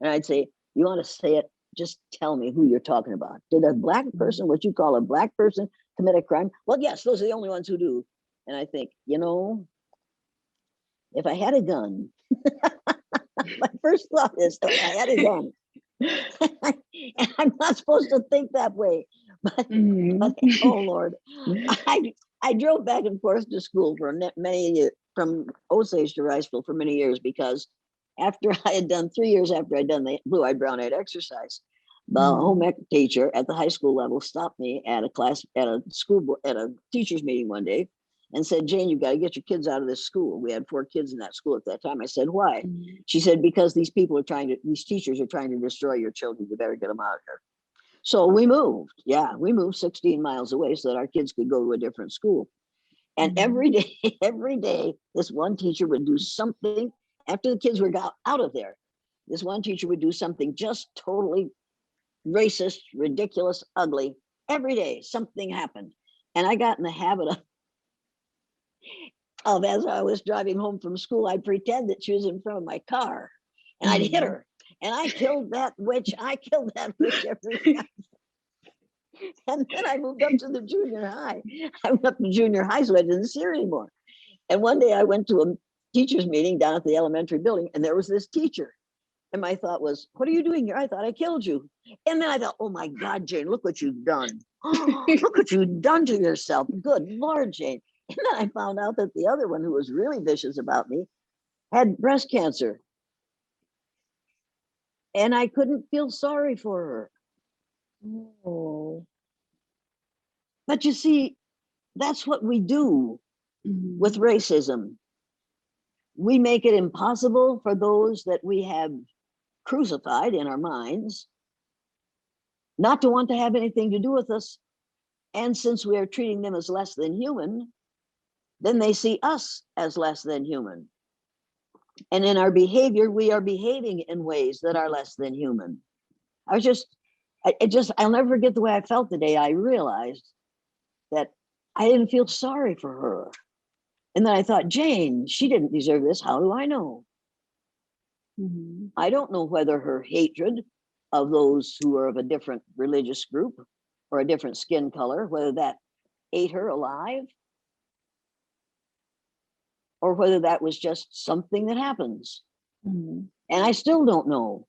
And I'd say, you want to say it, just tell me who you're talking about. Did a Black person, what you call a Black person, commit a crime? Well, yes, those are the only ones who do. And I think, if I had a gun, my first thought is, if I had a gun, and I'm not supposed to think that way, but oh Lord, I drove back and forth to school for many years, from Osage to Riceville for many years, because after I had done 3 years after I'd done the blue-eyed, brown-eyed exercise, the home ec teacher at the high school level stopped me at a teacher's meeting one day and said, Jane, you got to get your kids out of this school. We had 4 kids in that school at that time. I said, why? She said, because these teachers are trying to destroy your children. You better get them out of here. So we moved. Yeah, we moved 16 miles away so that our kids could go to a different school. And every day, this one teacher would do something after the kids were got out of there. This one teacher would do something just totally racist, ridiculous, ugly. Every day, something happened. And I got in the habit of as I was driving home from school, I'd pretend that she was in front of my car and I'd hit her. And I killed that witch. Every time. And then I moved up to the junior high. I went up to junior high, so I didn't see her anymore. And one day I went to a teacher's meeting down at the elementary building, and there was this teacher. And my thought was, what are you doing here? I thought I killed you. And then I thought, oh my God, Jane, look what you've done. Look what you've done to yourself. Good Lord, Jane. And then I found out that the other one, who was really vicious about me, had breast cancer. And I couldn't feel sorry for her. Oh. But you see, that's what we do with racism. We make it impossible for those that we have crucified in our minds not to want to have anything to do with us. And since we are treating them as less than human, then they see us as less than human. And in our behavior, we are behaving in ways that are less than human. I'll never forget the way I felt the day I realized that I didn't feel sorry for her. And then I thought, Jane, she didn't deserve this. How do I know? I don't know whether her hatred of those who are of a different religious group or a different skin color, whether that ate her alive, or whether that was just something that happens. And I still don't know.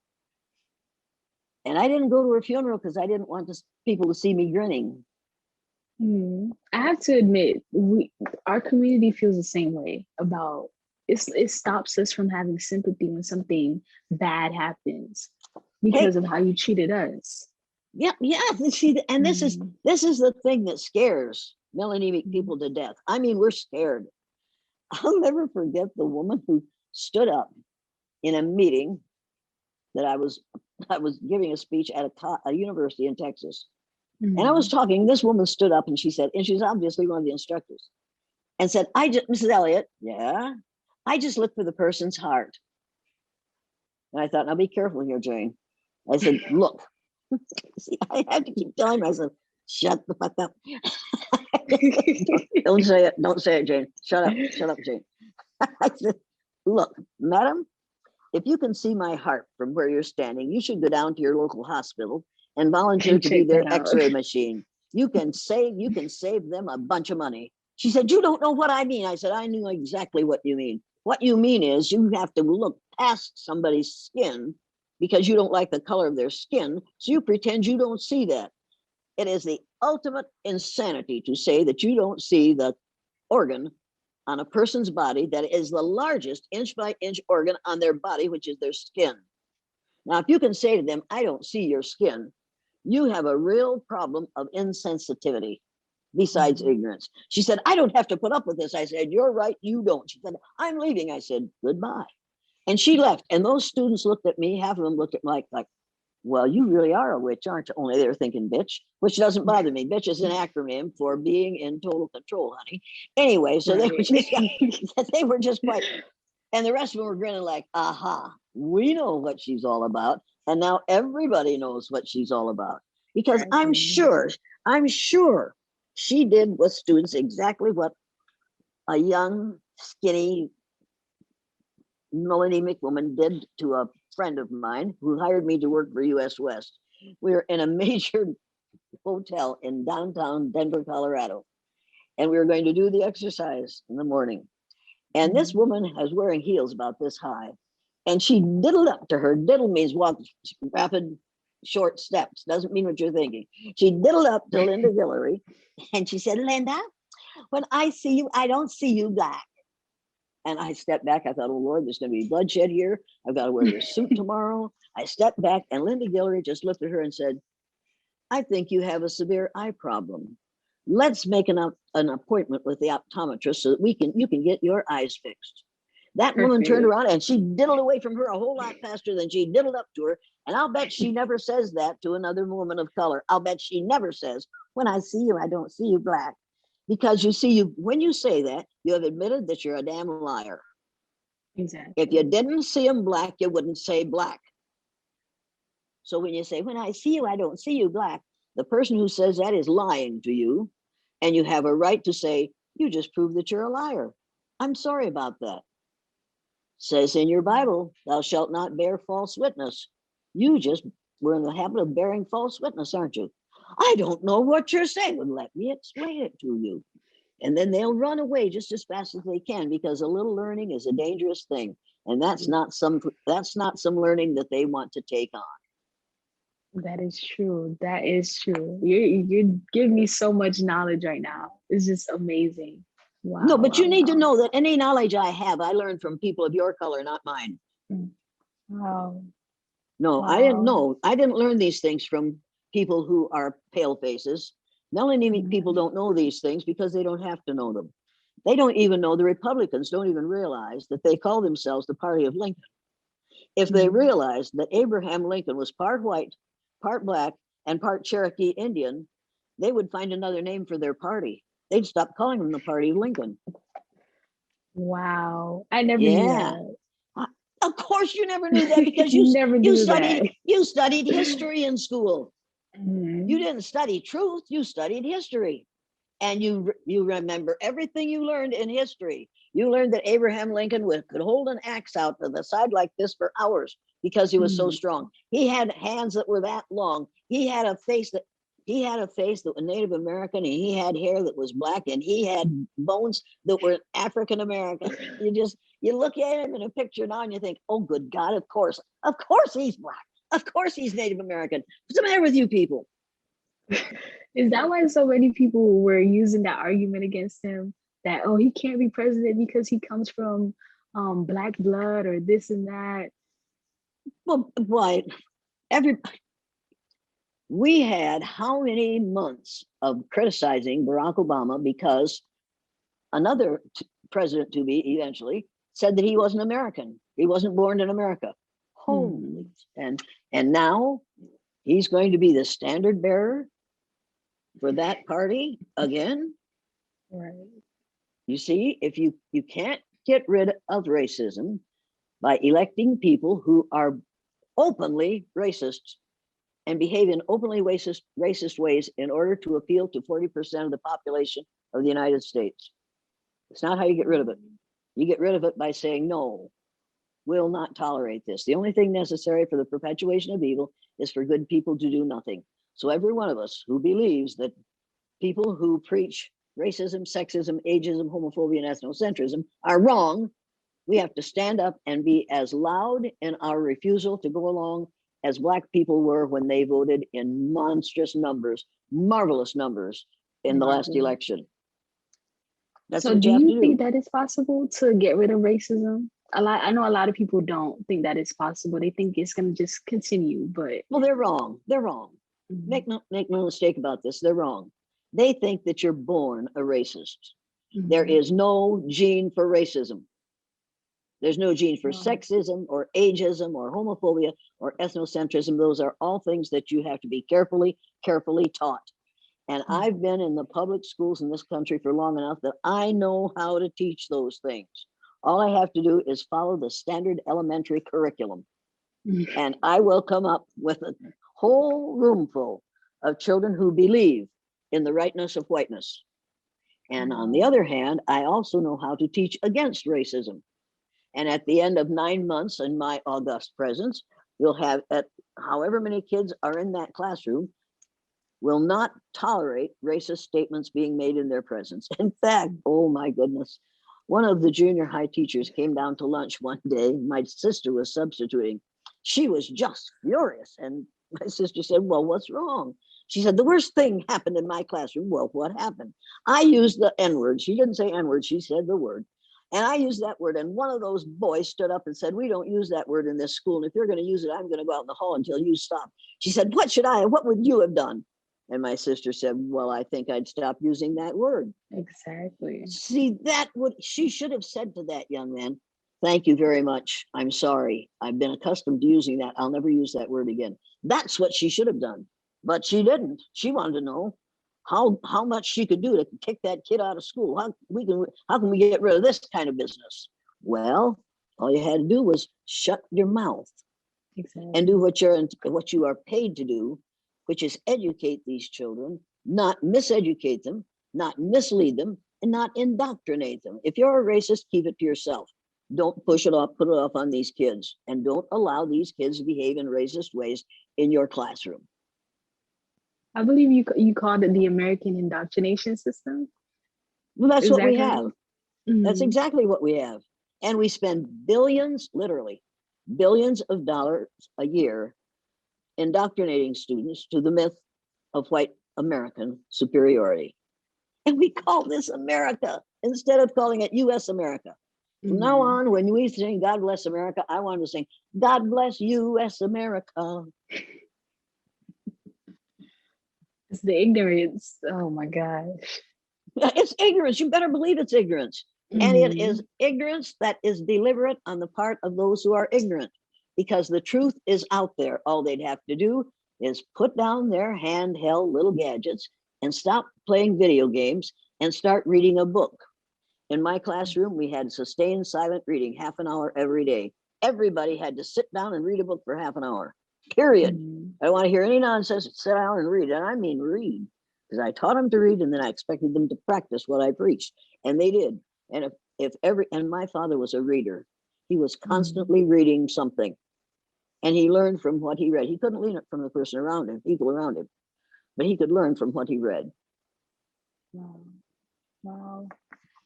And I didn't go to her funeral because I didn't want people to see me grinning. I have to admit, our community feels the same way about it stops us from having sympathy when something bad happens because of how you treated us. Yeah. See, and this is the thing that scares Melanemic people to death. I mean, we're scared. I'll never forget the woman who stood up in a meeting that I was giving a speech at a university in Texas. And I was talking, this woman stood up and she said, and she's obviously one of the instructors, and said, Mrs. Elliott, yeah, I just look for the person's heart. And I thought, now be careful here, Jane. I said, look, see, I have to keep telling myself, shut the fuck up. Don't say it. Don't say it, Jane. Shut up, Jane. I said, look, madam, if you can see my heart from where you're standing, you should go down to your local hospital and volunteer to be their X-ray machine. You can save them a bunch of money. She said, you don't know what I mean. I said, I knew exactly what you mean. What you mean is you have to look past somebody's skin because you don't like the color of their skin. So you pretend you don't see that. It is the ultimate insanity to say that you don't see the organ on a person's body that is the largest inch by inch organ on their body, which is their skin. Now, if you can say to them, I don't see your skin, you have a real problem of insensitivity besides ignorance. She said, I don't have to put up with this. I said, you're right, you don't. She said, I'm leaving. I said, goodbye. And she left. And those students looked at me, half of them looked at me like, well, you really are a witch, aren't you? Only they're thinking bitch, which doesn't bother me. Bitch is an acronym for being in total control, honey. Anyway, so they were just quite, and the rest of them were grinning like, aha, we know what she's all about. And now everybody knows what she's all about. Because I'm sure she did with students exactly what a young, skinny, melanemic woman did to a friend of mine who hired me to work for US West. We were in a major hotel in downtown Denver, Colorado, and we were going to do the exercise in the morning. And this woman was wearing heels about this high, and she diddled up to her. Diddle means walk rapid, short steps. Doesn't mean what you're thinking. She diddled up to Linda Guillory, and she said, Linda, when I see you, I don't see you black. And I stepped back. I thought, oh, Lord, there's going to be bloodshed here. I've got to wear this suit tomorrow. I stepped back, and Linda Guillory just looked at her and said, I think you have a severe eye problem. Let's make an appointment with the optometrist so that you can get your eyes fixed. That woman turned around and she diddled away from her a whole lot faster than she diddled up to her. And I'll bet she never says that to another woman of color. I'll bet she never says, when I see you, I don't see you black. Because you see, when you say that, you have admitted that you're a damn liar. Exactly. If you didn't see him black, you wouldn't say black. So when you say, when I see you, I don't see you black, the person who says that is lying to you. And you have a right to say, you just proved that you're a liar. I'm sorry about that. Says in your Bible, thou shalt not bear false witness. You just were in the habit of bearing false witness, aren't you? I don't know what you're saying. Well, let me explain it to you. And then they'll run away just as fast as they can because a little learning is a dangerous thing. And that's not some learning that they want to take on. That is true. That is true. You give me so much knowledge right now. It's just amazing. Wow. No, but you need to know that any knowledge I have, I learned from people of your color, not mine. Wow. No, Wow. I didn't know. I didn't learn these things from people who are pale faces. Melanemic people don't know these things because they don't have to know them. They don't even know, the Republicans don't even realize that they call themselves the party of Lincoln. If they realized that Abraham Lincoln was part white, part black, and part Cherokee Indian, they would find another name for their party. They'd stop calling them the party of Lincoln. Wow. I never knew that. Of course you never knew that because you studied history in school. You didn't study truth, you studied history. And you remember everything you learned in history. You learned that Abraham Lincoln could hold an axe out to the side like this for hours because he was so strong. He had hands that were that long. He had a face that was Native American, and he had hair that was black, and he had bones that were African American. You look at him in a picture now and you think, oh, good God, of course he's black. Of course he's Native American. What's the matter with you people? Is that why so many people were using that argument against him? That, oh, he can't be president because he comes from black blood or this and that? Well, why? We had how many months of criticizing Barack Obama because another president to be eventually said that he wasn't American. He wasn't born in America. Holy. And now he's going to be the standard bearer for that party again. Right. You see, if you can't get rid of racism by electing people who are openly racist and behave in openly racist ways in order to appeal to 40% of the population of the United States. It's not how you get rid of it. You get rid of it by saying, no, we'll not tolerate this. The only thing necessary for the perpetuation of evil is for good people to do nothing. So every one of us who believes that people who preach racism, sexism, ageism, homophobia, and ethnocentrism are wrong, we have to stand up and be as loud in our refusal to go along as Black people were when they voted in monstrous numbers, marvelous numbers in the last election. That's So what do you have to you do. think that it's possible to get rid of racism? I know a lot of people don't think that it's possible. They think it's going to just continue, but Well, they're wrong. They're wrong. Mhm. Make no mistake about this. They're wrong. They think that you're born a racist. There Mhm. is no gene for racism. There's no gene for Wow. sexism or ageism or homophobia or ethnocentrism. Those are all things that you have to be carefully taught. And I've been in the public schools in this country for long enough that I know how to teach those things. All I have to do is follow the standard elementary curriculum. And I will come up with a whole room full of children who believe in the rightness of whiteness. And on the other hand, I also know how to teach against racism. And at the end of 9 months in my august presence, you'll have however many kids are in that classroom will not tolerate racist statements being made in their presence. In fact, oh my goodness, one of the junior high teachers came down to lunch one day. My sister was substituting. She was just furious. And my sister said, well, what's wrong? She said, the worst thing happened in my classroom. Well, what happened? I used the N-word. She didn't say N-word, she said the word. And I used that word. And one of those boys stood up and said, we don't use that word in this school. And if you're going to use it, I'm going to go out in the hall until you stop. She said, what would you have done? And my sister said, well, I think I'd stop using that word. Exactly. See, she should have said to that young man, thank you very much. I'm sorry. I've been accustomed to using that. I'll never use that word again. That's what she should have done. But she didn't. She wanted to know how much she could do to kick that kid out of school. How can we get rid of this kind of business? Well, all you had to do was shut your mouth and do what you are paid to do, which is educate these children, not miseducate them, not mislead them, and not indoctrinate them. If you're a racist, keep it to yourself. Don't put it off on these kids, and don't allow these kids to behave in racist ways in your classroom. I believe you called it the American indoctrination system. Well, that's what we have. Mm-hmm. That's exactly what we have. And we spend billions, literally billions of dollars a year indoctrinating students to the myth of white American superiority. And we call this America instead of calling it US America. From now on, when we sing God Bless America, I want to sing God Bless US America. It's the ignorance. Oh my gosh. It's ignorance. You better believe it's ignorance. And it is ignorance that is deliberate on the part of those who are ignorant, because the truth is out there. All they'd have to do is put down their handheld little gadgets and stop playing video games and start reading a book. In my classroom, we had sustained silent reading, half an hour every day. Everybody had to sit down and read a book for half an hour, period. I don't want to hear any nonsense. Sit down and read. And I mean read, because I taught them to read, and then I expected them to practice what I preached. And they did. And and my father was a reader. He was constantly reading something. And he learned from what he read. He couldn't learn it from the person around him, people around him, but he could learn from what he read. Wow.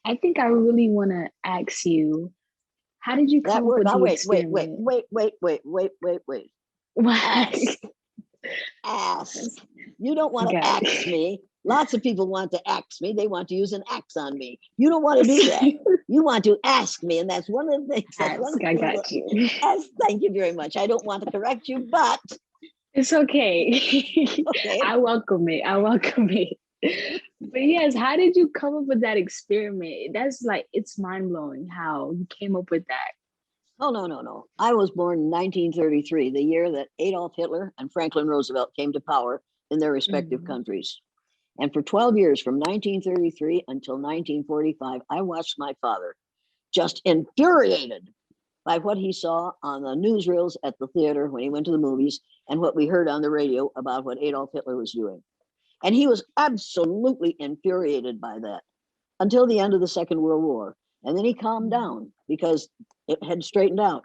I think I really want to ask you, how did you come up with the experiment? Wait. Ask. You don't want to ask me. Lots of people want to ask me. They want to use an axe on me. You don't want to do that. You want to ask me, and that's one of the things. I got you. Thank you very much. I don't want to correct you, but it's okay. Okay. I welcome it. But yes, how did you come up with that experiment? That's it's mind-blowing how you came up with that. Oh, no. I was born in 1933, the year that Adolf Hitler and Franklin Roosevelt came to power in their respective countries. And for 12 years, from 1933 until 1945, I watched my father just infuriated by what he saw on the newsreels at the theater when he went to the movies and what we heard on the radio about what Adolf Hitler was doing. And he was absolutely infuriated by that until the end of the Second World War. And then he calmed down because it had straightened out.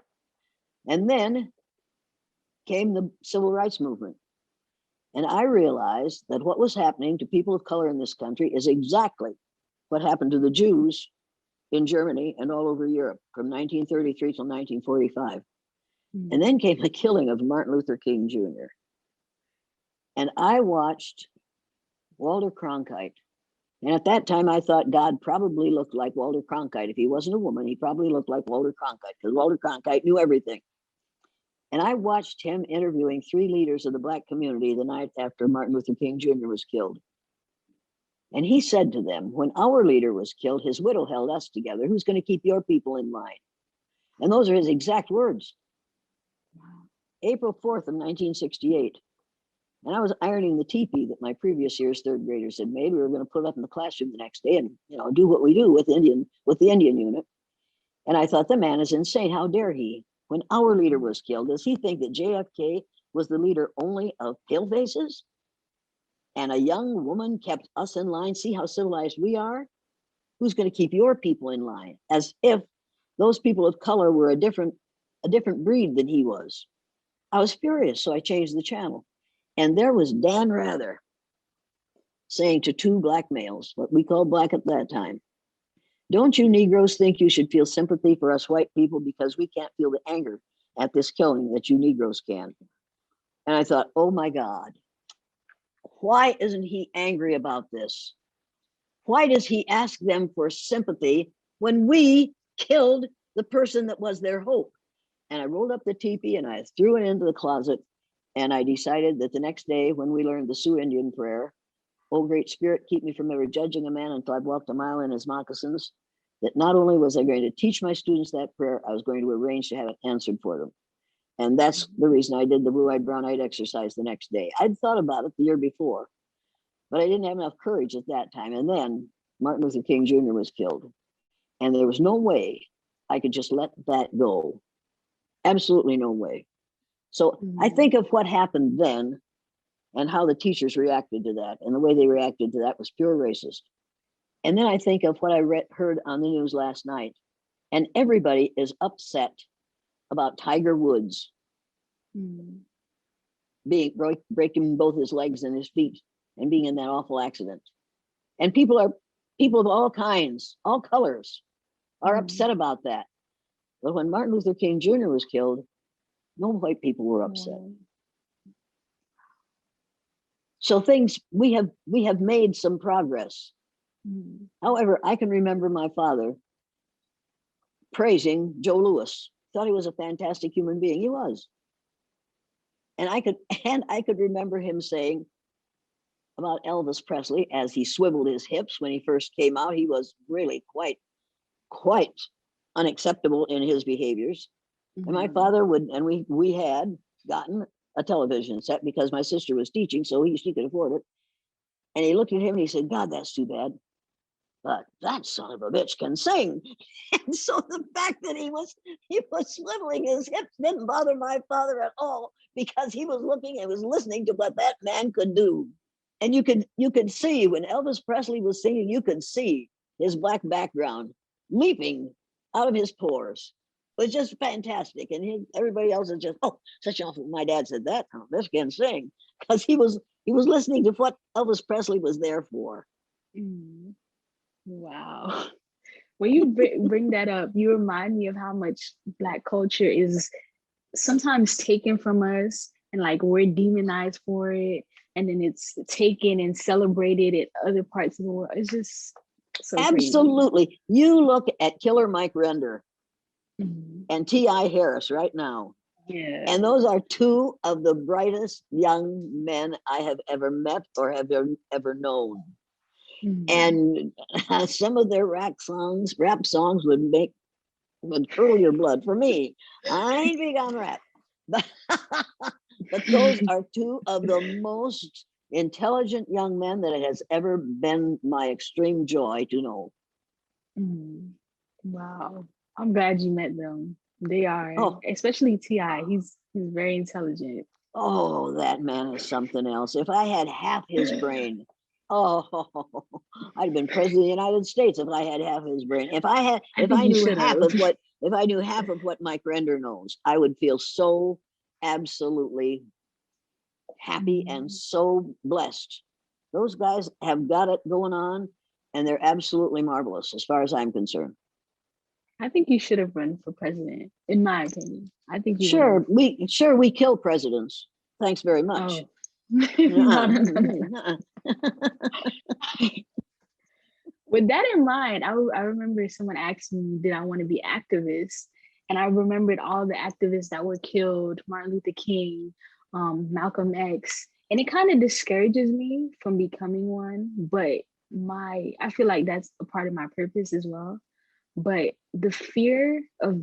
And then came the civil rights movement. And I realized that what was happening to people of color in this country is exactly what happened to the Jews in Germany and all over Europe from 1933 till 1945. And then came the killing of Martin Luther King Jr. And I watched Walter Cronkite. And at that time, I thought God probably looked like Walter Cronkite. If he wasn't a woman, he probably looked like Walter Cronkite because Walter Cronkite knew everything. And I watched him interviewing 3 leaders of the Black community the night after Martin Luther King Jr. was killed. And he said to them, when our leader was killed, his widow held us together. Who's going to keep your people in line? And those are his exact words. April 4th of 1968. And I was ironing the teepee that my previous year's 3rd graders had made. We were going to put up in the classroom the next day and, do what we do with the Indian unit. And I thought, the man is insane. How dare he? When our leader was killed, does he think that JFK was the leader only of pale faces? And a young woman kept us in line. See how civilized we are? Who's going to keep your people in line? As if those people of color were a different breed than he was. I was furious, so I changed the channel. And there was Dan Rather saying to 2 black males, what we called black at that time, don't you Negroes think you should feel sympathy for us white people because we can't feel the anger at this killing that you Negroes can? And I thought, oh my God, why isn't he angry about this? Why does he ask them for sympathy when we killed the person that was their hope? And I rolled up the teepee and I threw it into the closet. And I decided that the next day when we learned the Sioux Indian prayer, oh, great spirit, keep me from ever judging a man until I've walked a mile in his moccasins, that not only was I going to teach my students that prayer, I was going to arrange to have it answered for them. And that's the reason I did the blue-eyed, brown-eyed exercise the next day. I'd thought about it the year before, but I didn't have enough courage at that time. And then Martin Luther King Jr. was killed. And there was no way I could just let that go. Absolutely no way. So I think of what happened then and how the teachers reacted to that. And the way they reacted to that was pure racist. And then I think of what I heard on the news last night. And everybody is upset about Tiger Woods breaking both his legs and his feet and being in that awful accident. And people of all kinds, all colors are upset about that. But when Martin Luther King Jr. was killed, no white people were upset. So we have made some progress. However, I can remember my father praising Joe Louis. Thought he was a fantastic human being. He was. And I could remember him saying about Elvis Presley as he swiveled his hips when he first came out, he was really quite unacceptable in his behaviors. And my father would, and we had gotten a television set because my sister was teaching, so she could afford it. And he looked at him and he said, God, that's too bad. But that son of a bitch can sing. And so the fact that he was swiveling his hips didn't bother my father at all because he was looking and was listening to what that man could do. And you could see when Elvis Presley was singing, you could see his black background leaping out of his pores. It was just fantastic. And everybody else is just, oh, such an awful, my dad said that, oh, this can sing. Because he was listening to what Elvis Presley was there for. Wow. When you bring that up, you remind me of how much Black culture is sometimes taken from us and like we're demonized for it. And then it's taken and celebrated at other parts of the world. It's just so absolutely crazy. You look at Killer Mike Render Mm-hmm. and T.I. Harris right now. Yeah. And those are two of the brightest young men I have ever met or have ever known. Mm-hmm. And some of their rap songs would curdle your blood. For me, I ain't big on rap, but those are two of the most intelligent young men that it has ever been my extreme joy to know. Mm-hmm. Wow. I'm glad you met them. They are, Oh, especially Ti. He's very intelligent. oh, that man is something else. If I had half his brain, oh, I'd have been president of the United States if I had half his brain. I If think I you knew should half have. of what, if I knew half of what Mike Render knows, I would feel so absolutely happy and so blessed. Those guys have got it going on, and they're absolutely marvelous as far as I'm concerned. I think you should have run for president, in my opinion. I think you would have. Sure we kill presidents. Thanks very much. Oh, no, no, no, no. Uh-uh. With that in mind, I remember someone asked me, did I want to be activist? And I remembered all the activists that were killed, Martin Luther King, Malcolm X. And it kind of discourages me from becoming one. But I feel like that's a part of my purpose as well. But the fear of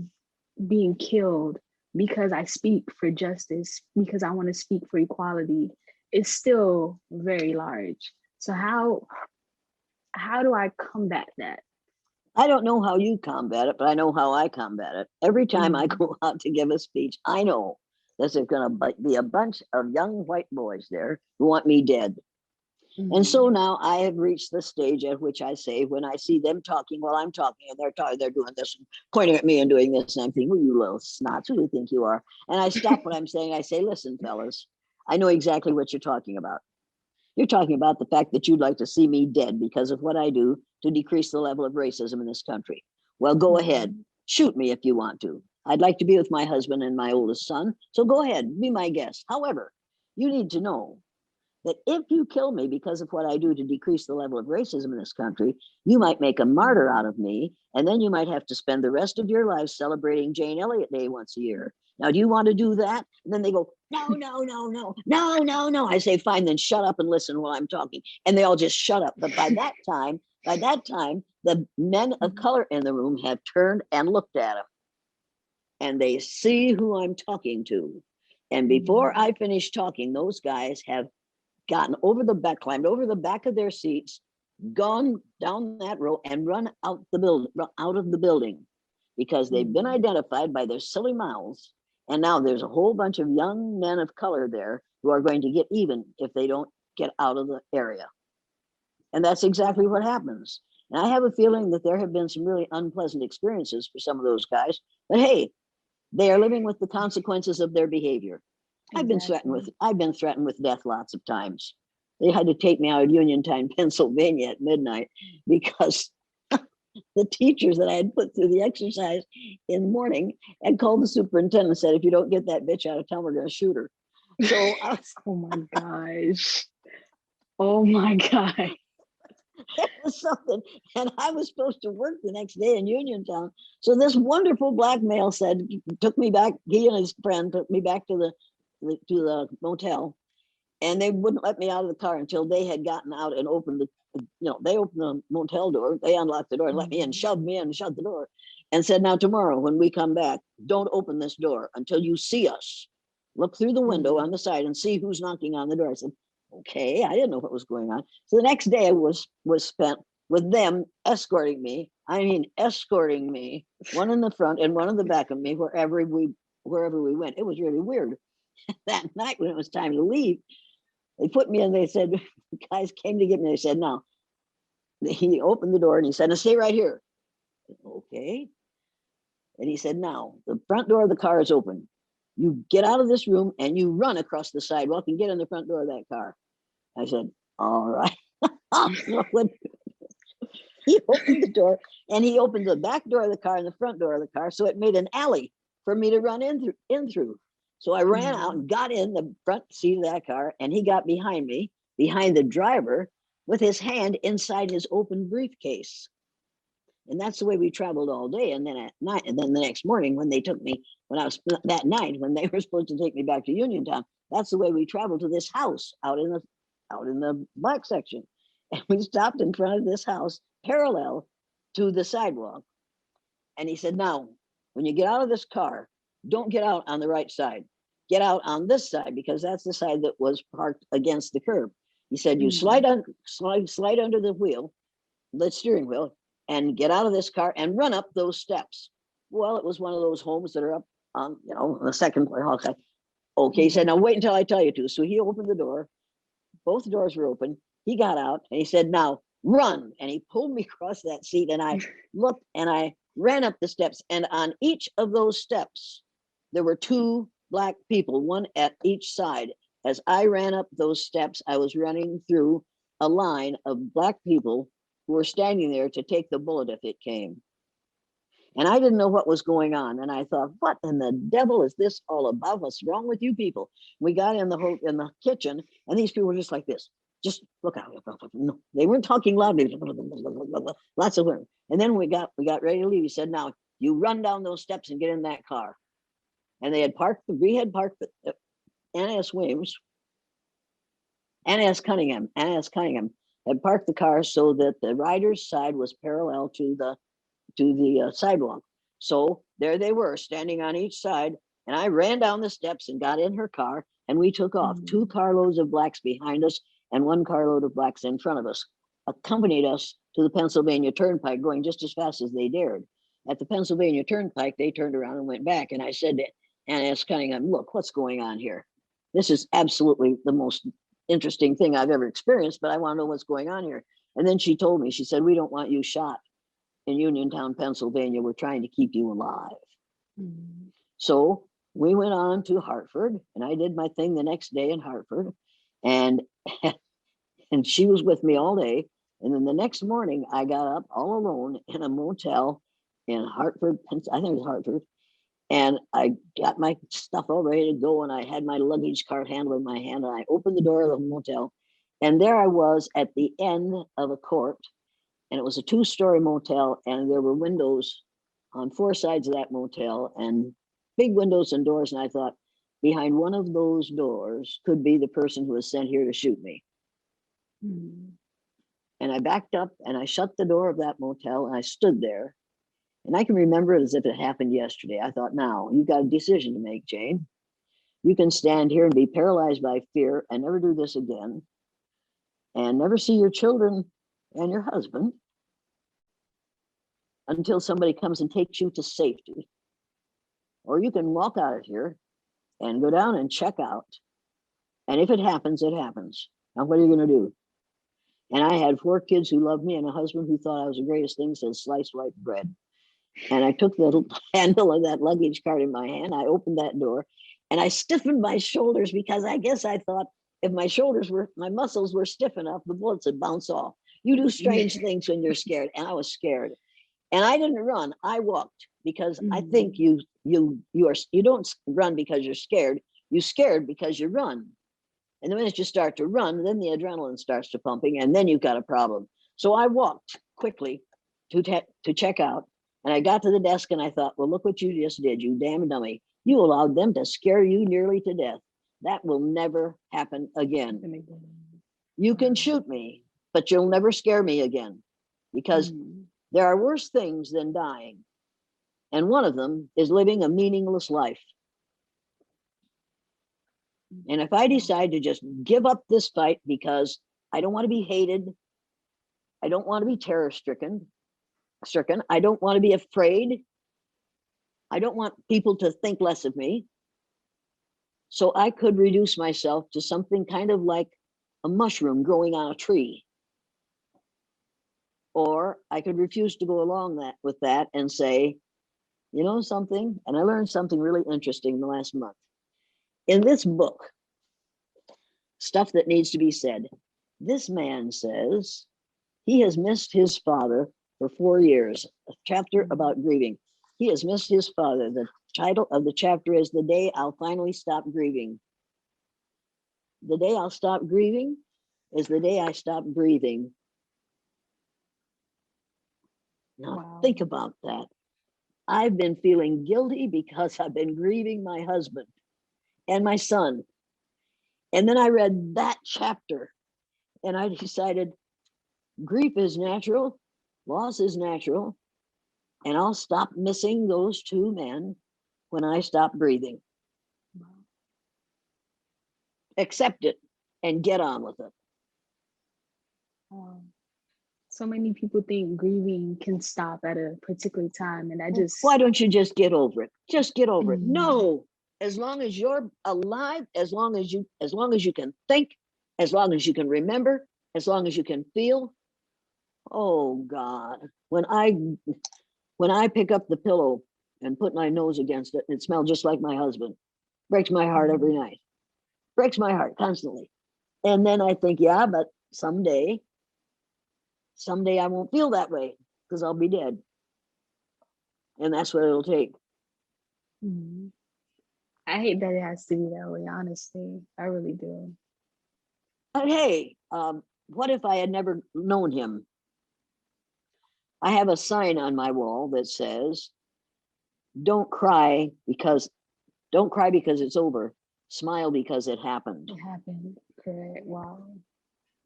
being killed because I speak for justice, because I want to speak for equality, is still very large. So how do I combat that? I don't know how you combat it, but I know how I combat it. Every time I Mm. go out to give a speech, I know that there's going to be a bunch of young white boys there who want me dead. And so Mm. now I have reached the stage at which I say, when I see them talking while I'm talking, and they're doing this and pointing at me and doing this, and I'm thinking, well, you little snots, who do you think you are? And I stop what I'm saying. I say, listen, fellas, I know exactly what you're talking about. You're talking about the fact that you'd like to see me dead because of what I do to decrease the level of racism in this country. Well, go ahead, Mhm. shoot me if you want to. I'd like to be with my husband and my oldest son, so go ahead, be my guest. However, you need to know that if you kill me because of what I do to decrease the level of racism in this country, you might make a martyr out of me, and then you might have to spend the rest of your life celebrating Jane Elliott Day once a year. Now, do you want to do that? And then they go, no, no, no, no, no, no, no. I say, fine, then shut up and listen while I'm talking. And they all just shut up. But by that time, the men of color in the room have turned and looked at him, and they see who I'm talking to. And before I finish talking, those guys have gotten over the back, climbed over the back of their seats, gone down that row and run out of the building because they've been identified by their silly mouths. And now there's a whole bunch of young men of color there who are going to get even if they don't get out of the area. And that's exactly what happens. And I have a feeling that there have been some really unpleasant experiences for some of those guys, but hey, they are living with the consequences of their behavior. Exactly. I've been threatened with death lots of times. They had to take me out of Uniontown, Pennsylvania at midnight because the teachers that I had put through the exercise in the morning had called the superintendent and said, if you don't get that bitch out of town, we're going to shoot her. So Oh my gosh. Oh my God. it was something. And I was supposed to work the next day in Uniontown. So this wonderful black male took me back, he and his friend took me back to the motel, and they wouldn't let me out of the car until they had gotten out and opened they opened the motel door, they unlocked the door and let me in, shoved me in and shut the door and said, now tomorrow when we come back, don't open this door until you see us. Look through the window on the side and see who's knocking on the door. I said, okay, I didn't know what was going on. So the next day was spent with them escorting me. I mean, escorting me, one in the front and one in the back of me, wherever we went. It was really weird. That night when it was time to leave, they put me in. They said, guys came to get me. They said, no. He opened the door and he said, now stay right here. Okay. And he said, now the front door of the car is open. You get out of this room and you run across the sidewalk and get in the front door of that car. I said, all right. So when he opened the door and he opened the back door of the car and the front door of the car, so it made an alley for me to run in through. So I ran out and got in the front seat of that car, and he got behind me, behind the driver, with his hand inside his open briefcase. And that's the way we traveled all day. And then at night, and then the next morning, when they took me, that night, when they were supposed to take me back to Uniontown, that's the way we traveled to this house out in the black section. And we stopped in front of this house parallel to the sidewalk. And he said, now, when you get out of this car, don't get out on the right side. Get out on this side, because that's the side that was parked against the curb. He said, you slide under the steering wheel, and get out of this car and run up those steps. Well, it was one of those homes that are up on, on the second floor. Okay. Okay, he said, now wait until I tell you to. So he opened the door. Both doors were open. He got out and he said, now run. And he pulled me across that seat and I looked and I ran up the steps. And on each of those steps, there were two Black people, one at each side. As I ran up those steps, I was running through a line of Black people who were standing there to take the bullet if it came. And I didn't know what was going on. And I thought, what in the devil is this all about? What's wrong with you people? We got in the kitchen, and these people were just like this. Just look out. No, they weren't talking loudly. Lots of words. And then we got ready to leave. He said, now you run down those steps and get in that car. And we had parked Anna S. Williams, Anna S. Cunningham had parked the car so that the rider's side was parallel to the sidewalk. So there they were standing on each side, and I ran down the steps and got in her car, and we took off. 2 carloads of Blacks behind us and 1 carload of Blacks in front of us accompanied us to the Pennsylvania Turnpike, going just as fast as they dared. At the Pennsylvania Turnpike, they turned around and went back, and I said to Anna S. Cunningham, look, what's going on here? This is absolutely the most interesting thing I've ever experienced, but I want to know what's going on here. And then she told me, she said, we don't want you shot in Uniontown, Pennsylvania. We're trying to keep you alive. So we went on to Hartford, and I did my thing the next day in Hartford, and she was with me all day. And then the next morning, I got up all alone in a motel in Hartford, I think it was Hartford, and I got my stuff all ready to go, and I had my luggage cart handle in my hand, and I opened the door of the motel, and there I was at the end of a court. And it was a 2-story motel, and there were windows on 4 sides of that motel, and big windows and doors. And I thought, behind one of those doors could be the person who was sent here to shoot me. And I backed up and I shut the door of that motel, and I stood there. And I can remember it as if it happened yesterday. I thought, now you've got a decision to make, Jane. You can stand here and be paralyzed by fear and never do this again, and never see your children and your husband until somebody comes and takes you to safety. Or you can walk out of here and go down and check out. And if it happens, it happens. Now, what are you going to do? And I had 4 kids who loved me and a husband who thought I was the greatest thing since sliced white bread. And I took the handle of that luggage cart in my hand. I opened that door and I stiffened my shoulders, because I guess I thought if my muscles were stiff enough, the bullets would bounce off. You do strange things when you're scared, and I was scared. And I didn't run. I walked, because I think you don't run because you're scared. You're scared because you run. And the minute you start to run, then the adrenaline starts to pumping, and then you've got a problem. So I walked quickly to check out, and I got to the desk and I thought, well, look what you just did, you damn dummy. You allowed them to scare you nearly to death. That will never happen again. You can shoot me, but you'll never scare me again, because there are worse things than dying. And one of them is living a meaningless life. And if I decide to just give up this fight because I don't want to be hated, I don't want to be terror stricken, I don't want to be afraid, I don't want people to think less of me. So I could reduce myself to something kind of like a mushroom growing on a tree. Or I could refuse to go along with that and say, you know something? And I learned something really interesting in the last month. In this book, Stuff That Needs to Be Said, this man says he has missed his father for 4 years, a chapter about grieving. He has missed his father. The title of the chapter is The Day I'll Finally Stop Grieving. The day I'll stop grieving is the day I stop breathing. Now, think about that. I've been feeling guilty because I've been grieving my husband and my son. And then I read that chapter and I decided grief is natural, loss is natural, and I'll stop missing those 2 men when I stop breathing. Accept it and get on with it. so many people think grieving can stop at a particular time, and I just Why don't you just get over it? Just get over it. Mm. No, as long as you're alive, as long as you can think, as long as you can remember, as long as you can feel. Oh God, when I pick up the pillow and put my nose against it, and it smells just like my husband. Breaks my heart every night. Breaks my heart constantly. And then I think, yeah, but someday I won't feel that way because I'll be dead. And that's what it'll take. Mhm. I hate that it has to be that way, honestly. I really do. But hey, what if I had never known him? I have a sign on my wall that says, don't cry because it's over. Smile because it happened. It happened. Correct. Wow.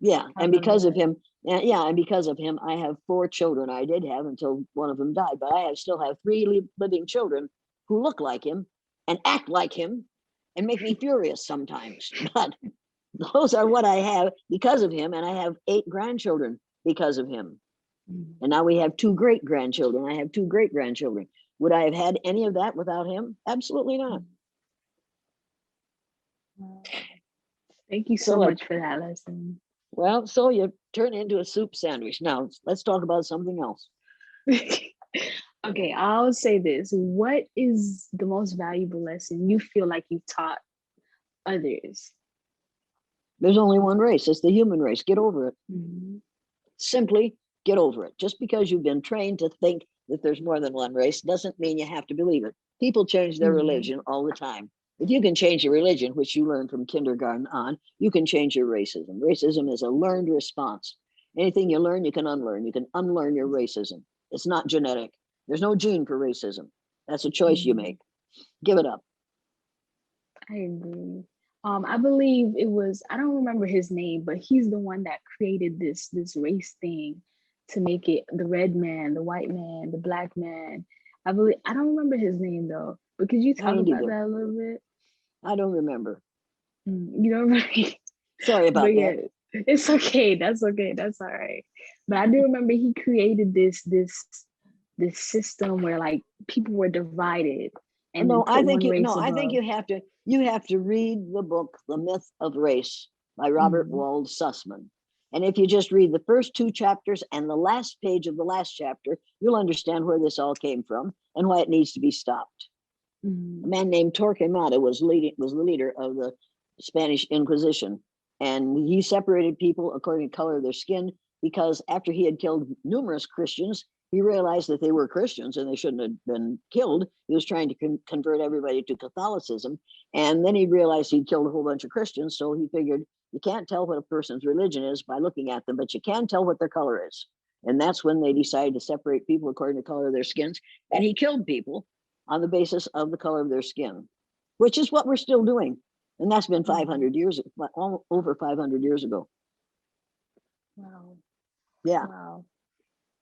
Yeah, I and love because of that. him, and because of him, I have 4 children. I did have until one of them died, but I still have 3 living children who look like him and act like him and make me furious sometimes. But those are what I have because of him, and I have 8 grandchildren because of him. Mhm. And now we have 2 great grandchildren. I have 2 great grandchildren. Would I have had any of that without him? Absolutely not. Wow. Thank you so So, much for that lesson. well, so you turn into a soup sandwich. Now let's talk about something else. Okay, I'll say this. What is the most valuable lesson you feel like you taught others? There's only one race. It's the human race. Get over it. Mhm. Simply get over it. Just because you've been trained to think that there's more than one race doesn't mean you have to believe it. People change their Mhm. religion all the time. If you can change your religion, which you learn from kindergarten on, you can change your racism. Racism is a learned response. Anything you learn, you can unlearn. You can unlearn your racism. It's not genetic. There's no gene for racism. That's a choice you Mhm. make. Give it up. I agree. I believe it was, I don't remember his name, but he's the one that created this race thing to make it the red man, the white man, the black man. I don't remember his name though. But could you I talk ain't about either. that a little bit? I don't remember. You don't remember? Sorry But about yeah, that. it's okay. That's okay. That's all right. But I do remember he created this system where like people were divided and then No, I put think one you race no, I think above. you have to read the book The Myth of Race by Robert Mm, Wald Sussman. And if you just read the first 2 chapters and the last page of the last chapter, you'll understand where this all came from and why it needs to be stopped. A mm, man named Torquemada was the leader of the Spanish Inquisition, and he separated people according to color of their skin because after he had killed numerous Christians, he realized that they were Christians and they shouldn't have been killed. He was trying to convert everybody to Catholicism, and then he realized he'd killed a whole bunch of Christians. So he figured you can't tell what a person's religion is by looking at them, but you can tell what their color is. And that's when they decided to separate people according to the color of their skins. And he killed people on the basis of the color of their skin, which is what we're still doing. And that's been mm. 500 years, over 500 years ago. Wow. Yeah. Wow.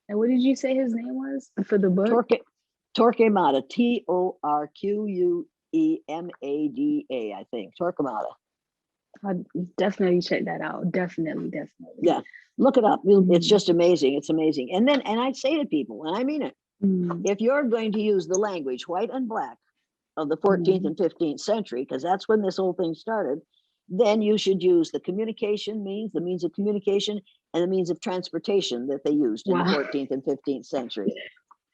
And what did you say his name was for the book? Torquemada, Torquemada, I think. Torquemada. I'll definitely check that out. Definitely. Yeah. Look it up. It's Mm, just amazing. It's amazing. And I say to people, and I mean it, mm, if you're going to use the language, white and black, of the 14th mm. and 15th century, because that's when this whole thing started, then you should use the means of communication, and the means of transportation that they used in the Wow. 14th and 15th century.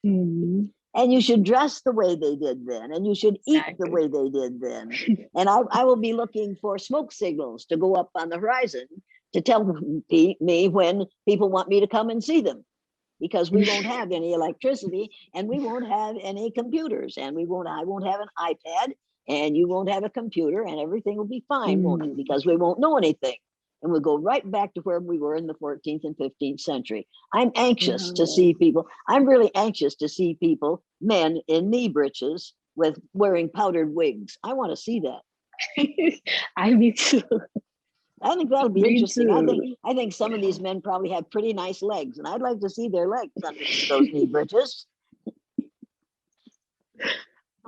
Mm, And you should dress the way they did then, and you should eat the exactly. way they did then. And I will be looking for smoke signals to go up on the horizon to tell me when people want me to come and see them, because we won't have any electricity and we won't have any computers, and I won't have an iPad and you won't have a computer, and everything will be fine, won't it? Mm, Because we won't know anything. And we'll go right back to where we were in the 14th and 15th century. I'm really anxious to see people, men in knee breeches with wearing powdered wigs. I want to see that. I me too. I think that'll be Me interesting. too. I think some of these men probably have pretty nice legs, and I'd like to see their legs underneath those knee breeches.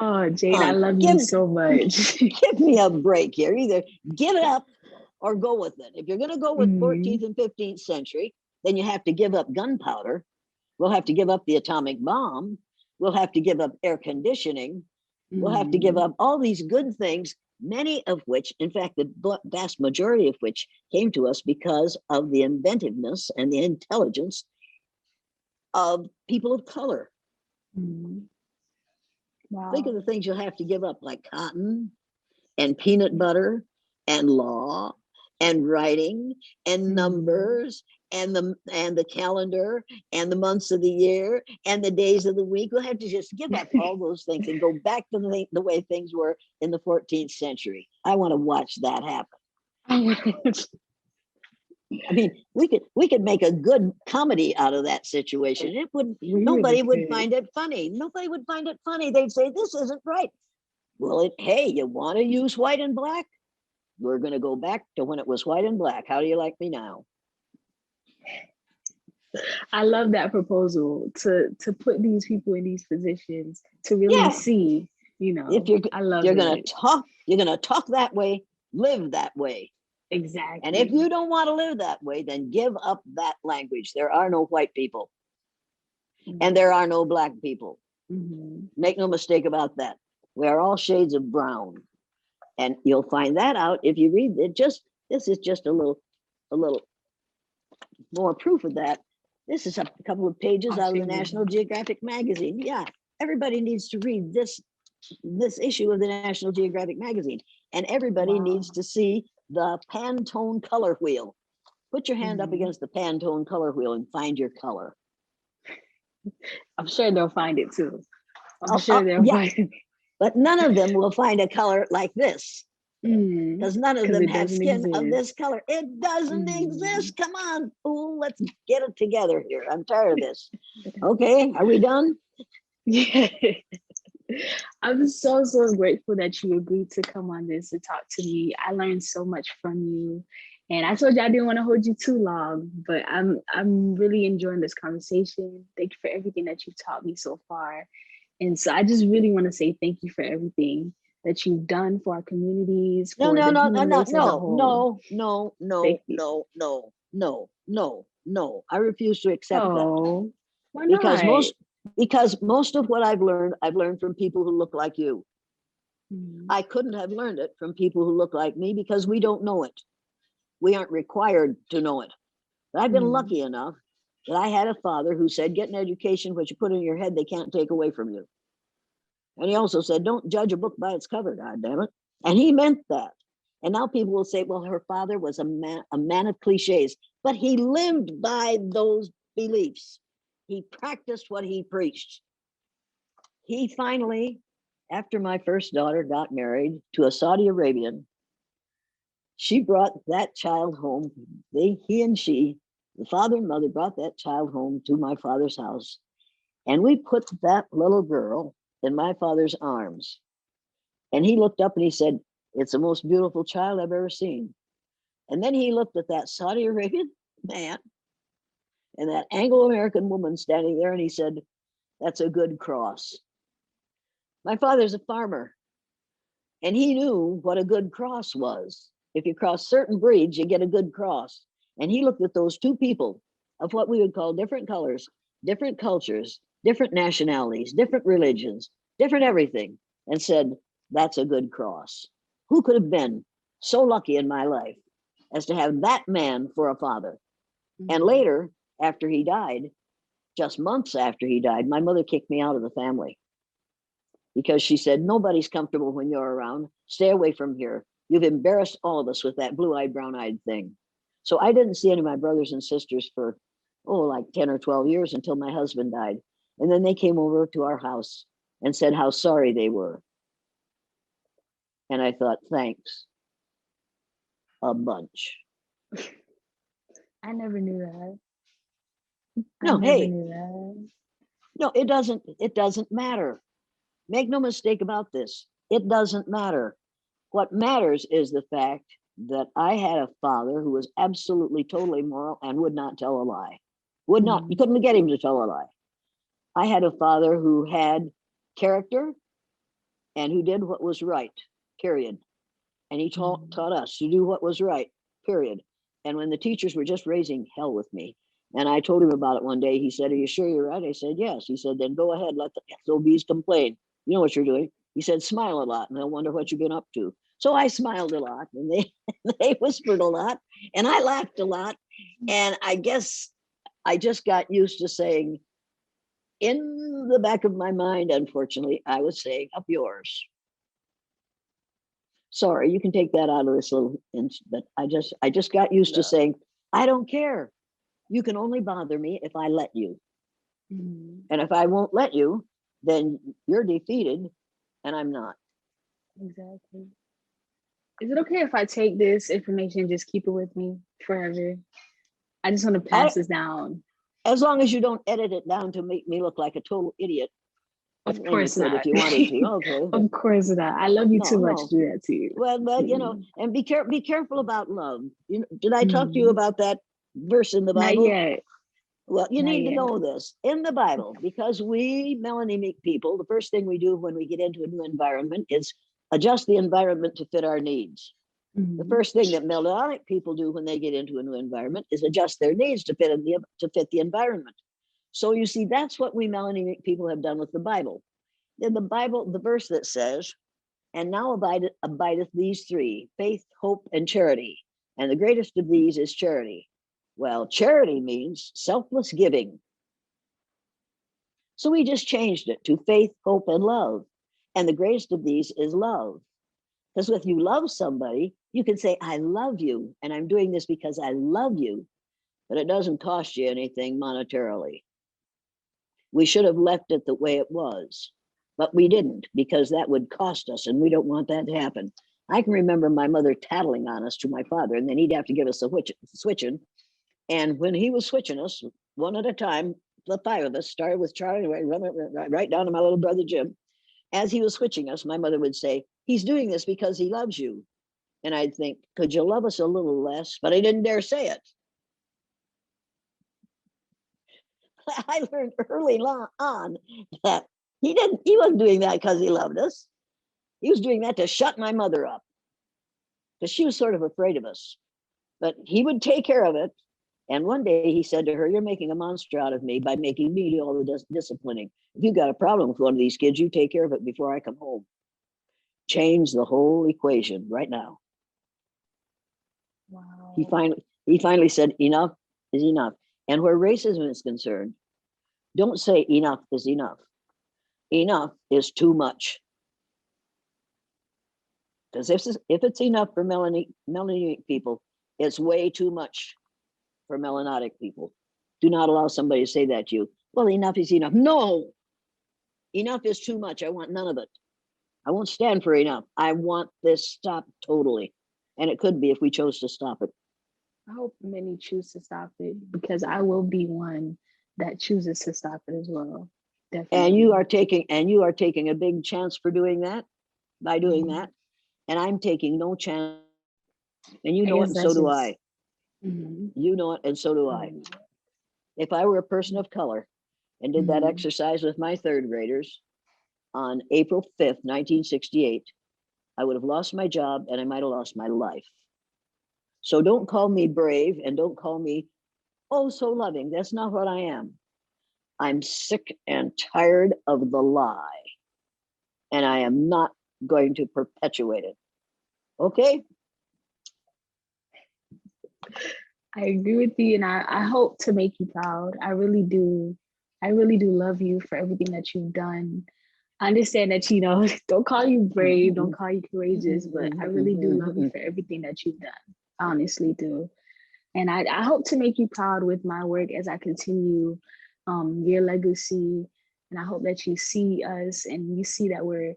Oh, Jane, I On, love you give so much. give me a break here. Either give it up or go with it. If you're going to go with Mm, 14th and 15th century, then you have to give up gunpowder. We'll have to give up the atomic bomb. We'll have to give up air conditioning. We'll have to give up all these good things, many of which, in fact, the vast majority of which came to us because of the inventiveness and the intelligence of people of color. Wow. Think of the things you'll have to give up, like cotton and peanut butter and law and writing and numbers and the calendar and the months of the year and the days of the week. We'll have to just give up all those things and go back to the way things were in the 14th century. I want to watch that happen. I mean, we could make a good comedy out of that situation. It would nobody would find it funny. Nobody would find it funny. They'd say, this isn't right. Well, hey, you want to use white and black? We're going to go back to when it was white and black. How do you like me now? I love that proposal to put these people in these positions to really see, you know. If you're going to talk that way, live that way. Exactly. And if you don't want to live that way, then give up that language. There are no white people, and there are no black people. Make no mistake about that. We are all shades of brown, and you'll find that out if you read it. This is just a little more proof of that. This is a couple of pages out of the National Geographic magazine. Yeah, everybody needs to read this issue of the National Geographic magazine, and everybody needs to see the Pantone color wheel. Put your hand up against the Pantone color wheel and find your color. I'm sure they'll find it too. I'm sure they'll find it. But none of them will find a color like this, because none of them have skin of this color. It doesn't exist. Come on, fool, let's get it together here. I'm tired of this. Okay, are we done? Yeah. I'm so grateful that you agreed to come on this to talk to me. I learned so much from you. And I told you I didn't want to hold you too long, but I'm really enjoying this conversation. Thank you for everything that you've taught me so far. And so I just really want to say thank you for everything that you've done for our communities. No. I refuse to accept that. Why not? Because most of what I've learned from people who look like you. I couldn't have learned it from people who look like me because we don't know it. We aren't required to know it. But I've been lucky enough that I had a father who said, get an education, what you put in your head, they can't take away from you. And he also said, don't judge a book by its cover, God damn it. And he meant that. And now people will say, well, her father was a man of cliches, but he lived by those beliefs. He practiced what he preached. He finally, after my first daughter got married to a Saudi Arabian, she brought that child home. He and she, the father and mother, brought that child home to my father's house. And we put that little girl in my father's arms. And he looked up and he said, it's the most beautiful child I've ever seen. And then he looked at that Saudi Arabian man and that Anglo-American woman standing there, and he said, that's a good cross. My father's a farmer, and he knew what a good cross was. If you cross certain breeds, you get a good cross. And he looked at those two people of what we would call different colors, different cultures, different nationalities, different religions, different everything, and said, that's a good cross. Who could have been so lucky in my life as to have that man for a father? And later, after he died, just months after he died, my mother kicked me out of the family because she said, nobody's comfortable when you're around. Stay away from here. You've embarrassed all of us with that blue-eyed, brown-eyed thing. So I didn't see any of my brothers and sisters for, like 10 or 12 years until my husband died. And then they came over to our house and said how sorry they were. And I thought, thanks a bunch. I never knew that. No, it doesn't matter. Make no mistake about this. It doesn't matter. What matters is the fact that I had a father who was absolutely, totally moral and would not tell a lie. Would not. You couldn't get him to tell a lie. I had a father who had character and who did what was right, period. And he taught us to do what was right, period. And when the teachers were just raising hell with me, And I told him about it one day. He said, "Are you sure you're right?" I said, "Yes." He said, "Then go ahead, let the SOBs complain. You know what you're doing." He said, "Smile a lot, and they'll wonder what you've been up to." So I smiled a lot, and they they whispered a lot, and I laughed a lot. And I guess I just got used to saying, in the back of my mind, unfortunately, I was saying, "Up yours." Sorry, you can take that out of this little, but I just got used to saying, "I don't care. You can only bother me if I let you. Mhm. And if I won't let you, then you're defeated and I'm not." Exactly. Is it okay if I take this information and just keep it with me forever? I just want to I, pass this down. as long as you don't edit it down to make me look like a total idiot, Of and you course could not. if you wanted to. Okay. Of course not. I love you too No, much to no. do that to you. Well, you know, Mm. and be careful about love. You know, did I talk to you Mhm. about that verse in the Not Bible? yet. Well, you Not need to yet. know this in the Bible, because we melanemic people, the first thing we do when we get into a new environment is adjust the environment to fit our needs. The Mhm. first thing that melanic people do when they get into a new environment is adjust their needs to fit the environment. So you see, that's what we melanemic people have done with the Bible. In the Bible, the verse that says, "And now abideth these three: faith, hope, and charity. And the greatest of these is charity." Well, charity means selfless giving. So we just changed it to faith, hope, and love. And the greatest of these is love. Because if you love somebody, you can say, "I love you, and I'm doing this because I love you," but it doesn't cost you anything monetarily. We should have left it the way it was, but we didn't, because that would cost us, and we don't want that to happen. I can remember my mother tattling on us to my father, and then he'd have to give us a switching. And when he was switching us one at a time, the five of us started with Charlie, right down to my little brother Jim. As he was switching us, my mother would say, "He's doing this because he loves you." And I'd think, "Could you love us a little less?" But I didn't dare say it. I learned early on that he wasn't doing that because he loved us. He was doing that to shut my mother up, because she was sort of afraid of us. But he would take care of it. And one day he said to her, "You're making a monster out of me by making me do all the disciplining. If you've got a problem with one of these kids, you take care of it before I come home." Change the whole equation right now. Wow. He finally said, "Enough is enough." And where racism is concerned, don't say enough is enough. Enough is too much. Because if it's enough for melanated people, it's way too much for melanotic people. Do not allow somebody to say that to you. "Well, enough is enough." No, enough is too much. I want none of it. I won't stand for enough. I want this stopped totally. And it could be if we chose to stop it. I hope many choose to stop it, because I will be one that chooses to stop it as well. Definitely. And you are taking a big chance for doing that, by doing that. And I'm taking no chance. And you I know it, guess and so that's do just. I. Mhm. You know it, and so do I. If I were a person of color and did that Mhm. exercise with my third graders on April 5th, 1968, I would have lost my job and I might have lost my life. So don't call me brave, and don't call me, oh, so loving. That's not what I am. I'm sick and tired of the lie, and I am not going to perpetuate it. Okay? I agree with you, and I hope to make you proud. I really do. I really do love you for everything that you've done. I understand that, don't call you brave, don't call you courageous, but I really do love you for everything that you've done. I honestly do. And I hope to make you proud with my work as I continue your legacy. And I hope that you see us and you see that we're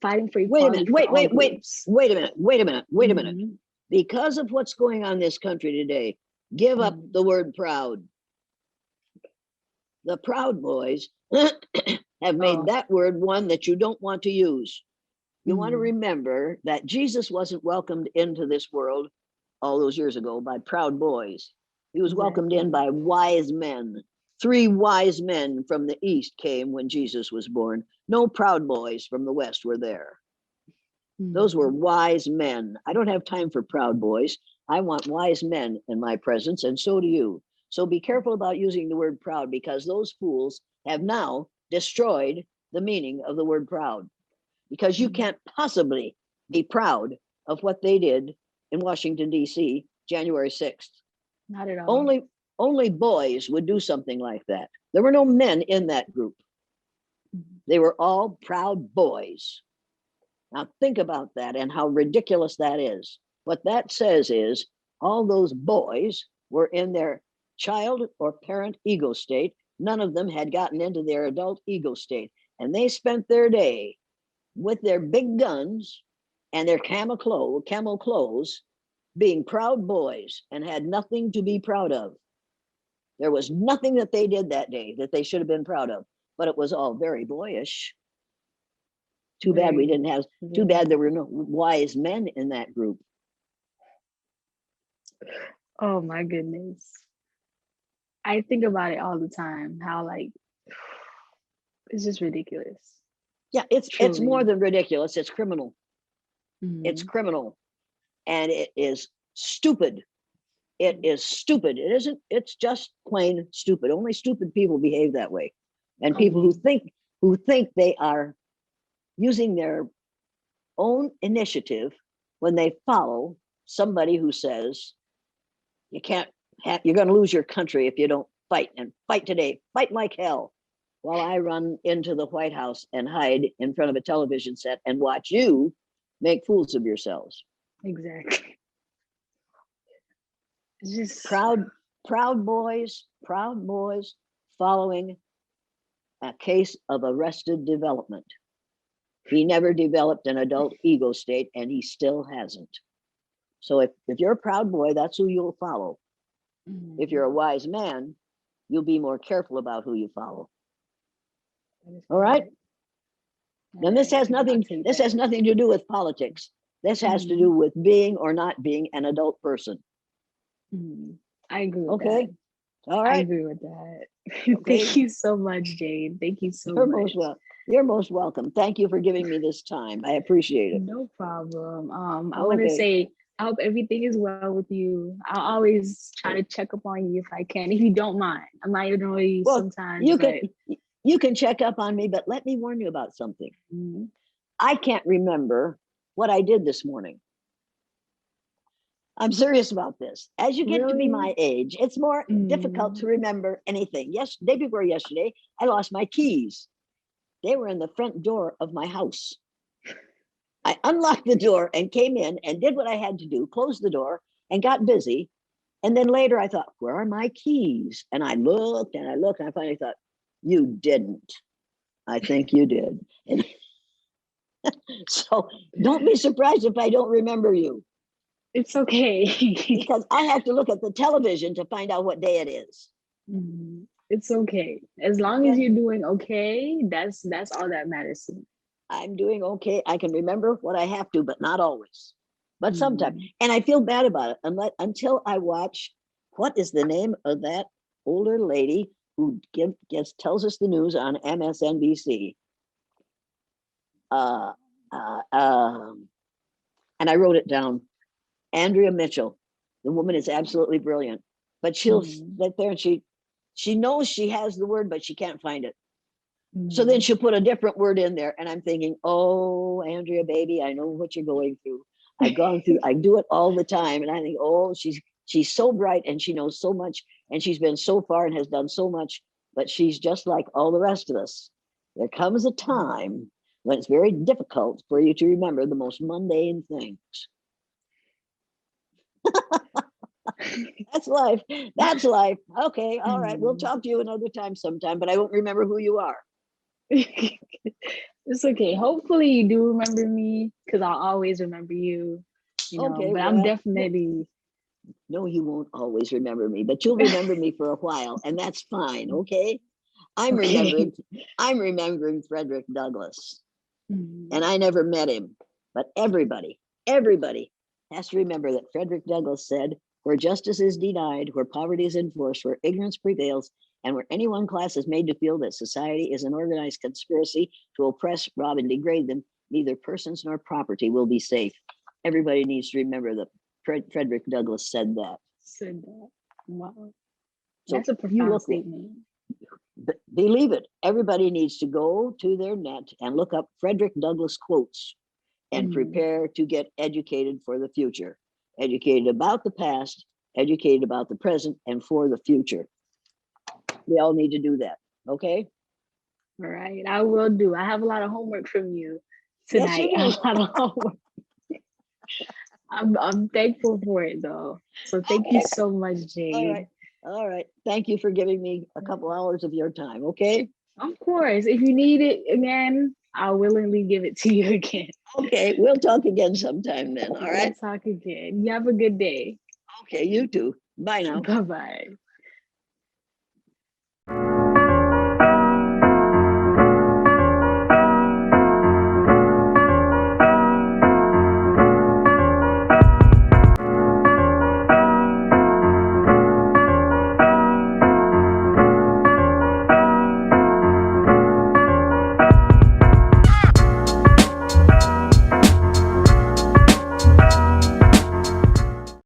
fighting for Wait a equality minute. for all groups. Wait a minute. Wait a minute. Wait a minute. Mhm. Because of what's going on in this country today, give up the word proud. The Proud Boys have made that word one that you don't want to use. You want to remember that Jesus wasn't welcomed into this world all those years ago by proud boys. He was welcomed in by wise men. 3 wise men from the East came when Jesus was born. No proud boys from the West were there. Those were wise men. I don't have time for proud boys. I want wise men in my presence, and so do you. So be careful about using the word proud, because those fools have now destroyed the meaning of the word proud. Because you can't possibly be proud of what they did in Washington, D.C., January 6th. Not at all. Only boys would do something like that. There were no men in that group. They were all proud boys. Now think about that and how ridiculous that is. What that says is all those boys were in their child or parent ego state. None of them had gotten into their adult ego state. And they spent their day with their big guns and their camel clothes, being proud boys, and had nothing to be proud of. There was nothing that they did that day that they should have been proud of, but it was all very boyish. Too bad we didn't have, too bad there were no wise men in that group. Oh my goodness. I think about it all the time, how like, it's just ridiculous. Yeah, it's Truly. more than ridiculous, it's criminal. It's Mhm. criminal, and it is stupid. It is stupid. It isn't, it's just plain stupid. Only stupid people behave that way. And people who think they are using their own initiative when they follow somebody who says, you can't have, you're going to lose your country if you don't fight, and fight today, fight like hell, while I run into the White House and hide in front of a television set and watch you make fools of yourselves. Exactly. It's just Proud boys following a case of arrested development. He never developed an adult ego state, and he still hasn't. So if you're a proud boy, that's who you'll follow. If you're a wise man, you'll be more careful about who you follow. All right. And this has nothing to do with politics. This has to do with being or not being an adult person. I agree with Okay. that. All right. I agree with that. Okay. Thank you so much, Jane. Thank you so much. You're most welcome. Thank you for giving me this time. I appreciate it. No problem. I want to say, I hope everything is well with you. I'll always try to check up on you if I can, if you don't mind. I might annoy you sometimes. You can check up on me, but let me warn you about something. I can't remember what I did this morning. I'm serious about this. As you get to be my age, it's more difficult to remember anything. Day before yesterday, I lost my keys. They were in the front door of my house. I unlocked the door and came in and did what I had to do, closed the door and got busy. And then later I thought, where are my keys? And I looked and I looked and I finally thought, you didn't. I think you did. And so don't be surprised if I don't remember you. It's okay. Because I have to look at the television to find out what day it is. It's okay. As long as you're doing okay, that's all that matters to me. I'm doing okay. I can remember what I have to, but not always. But sometimes. And I feel bad about it until I watch, what is the name of that older lady who tells us the news on MSNBC? And I wrote it down. Andrea Mitchell. The woman is absolutely brilliant. But she'll sit there and she knows she has the word, but she can't find it. So then she'll put a different word in there. And I'm thinking, oh, Andrea, baby, I know what you're going through. I've gone through, I do it all the time. And I think, oh, she's so bright and she knows so much and she's been so far and has done so much, but she's just like all the rest of us. There comes a time when it's very difficult for you to remember the most mundane things. That's life. That's life. Okay. All right. We'll talk to you another time sometime, but I won't remember who you are. It's okay. Hopefully you do remember me, because I'll always remember you. Okay, but I'm definitely. No, you won't always remember me, but you'll remember me for a while, and that's fine. Okay. I'm remembering Frederick Douglass. And I never met him, but everybody has to remember that Frederick Douglass said, where justice is denied, where poverty is enforced, where ignorance prevails, and where any one class is made to feel that society is an organized conspiracy to oppress, rob, and degrade them, neither persons nor property will be safe. Everybody needs to remember that Frederick Douglass said that. Wow. So That's a you profound look, statement. believe it, everybody needs to go to their net and look up Frederick Douglass quotes and Mhm. prepare to get educated for the future. Educated about the past, educated about the present, and for the future. We all need to do that. Okay? All right, I will do. I have a lot of homework from you Yes, you tonight. I do. have a lot of homework. I'm thankful for it though. So thank you Okay. so much, All Jade. right. All right. Thank you for giving me a couple hours of your time. Okay. Of course, if you need it again, I'll willingly give it to you again. Okay. We'll talk again sometime then. All right. We'll talk again. You have a good day. Okay. You too. Bye now. Bye bye.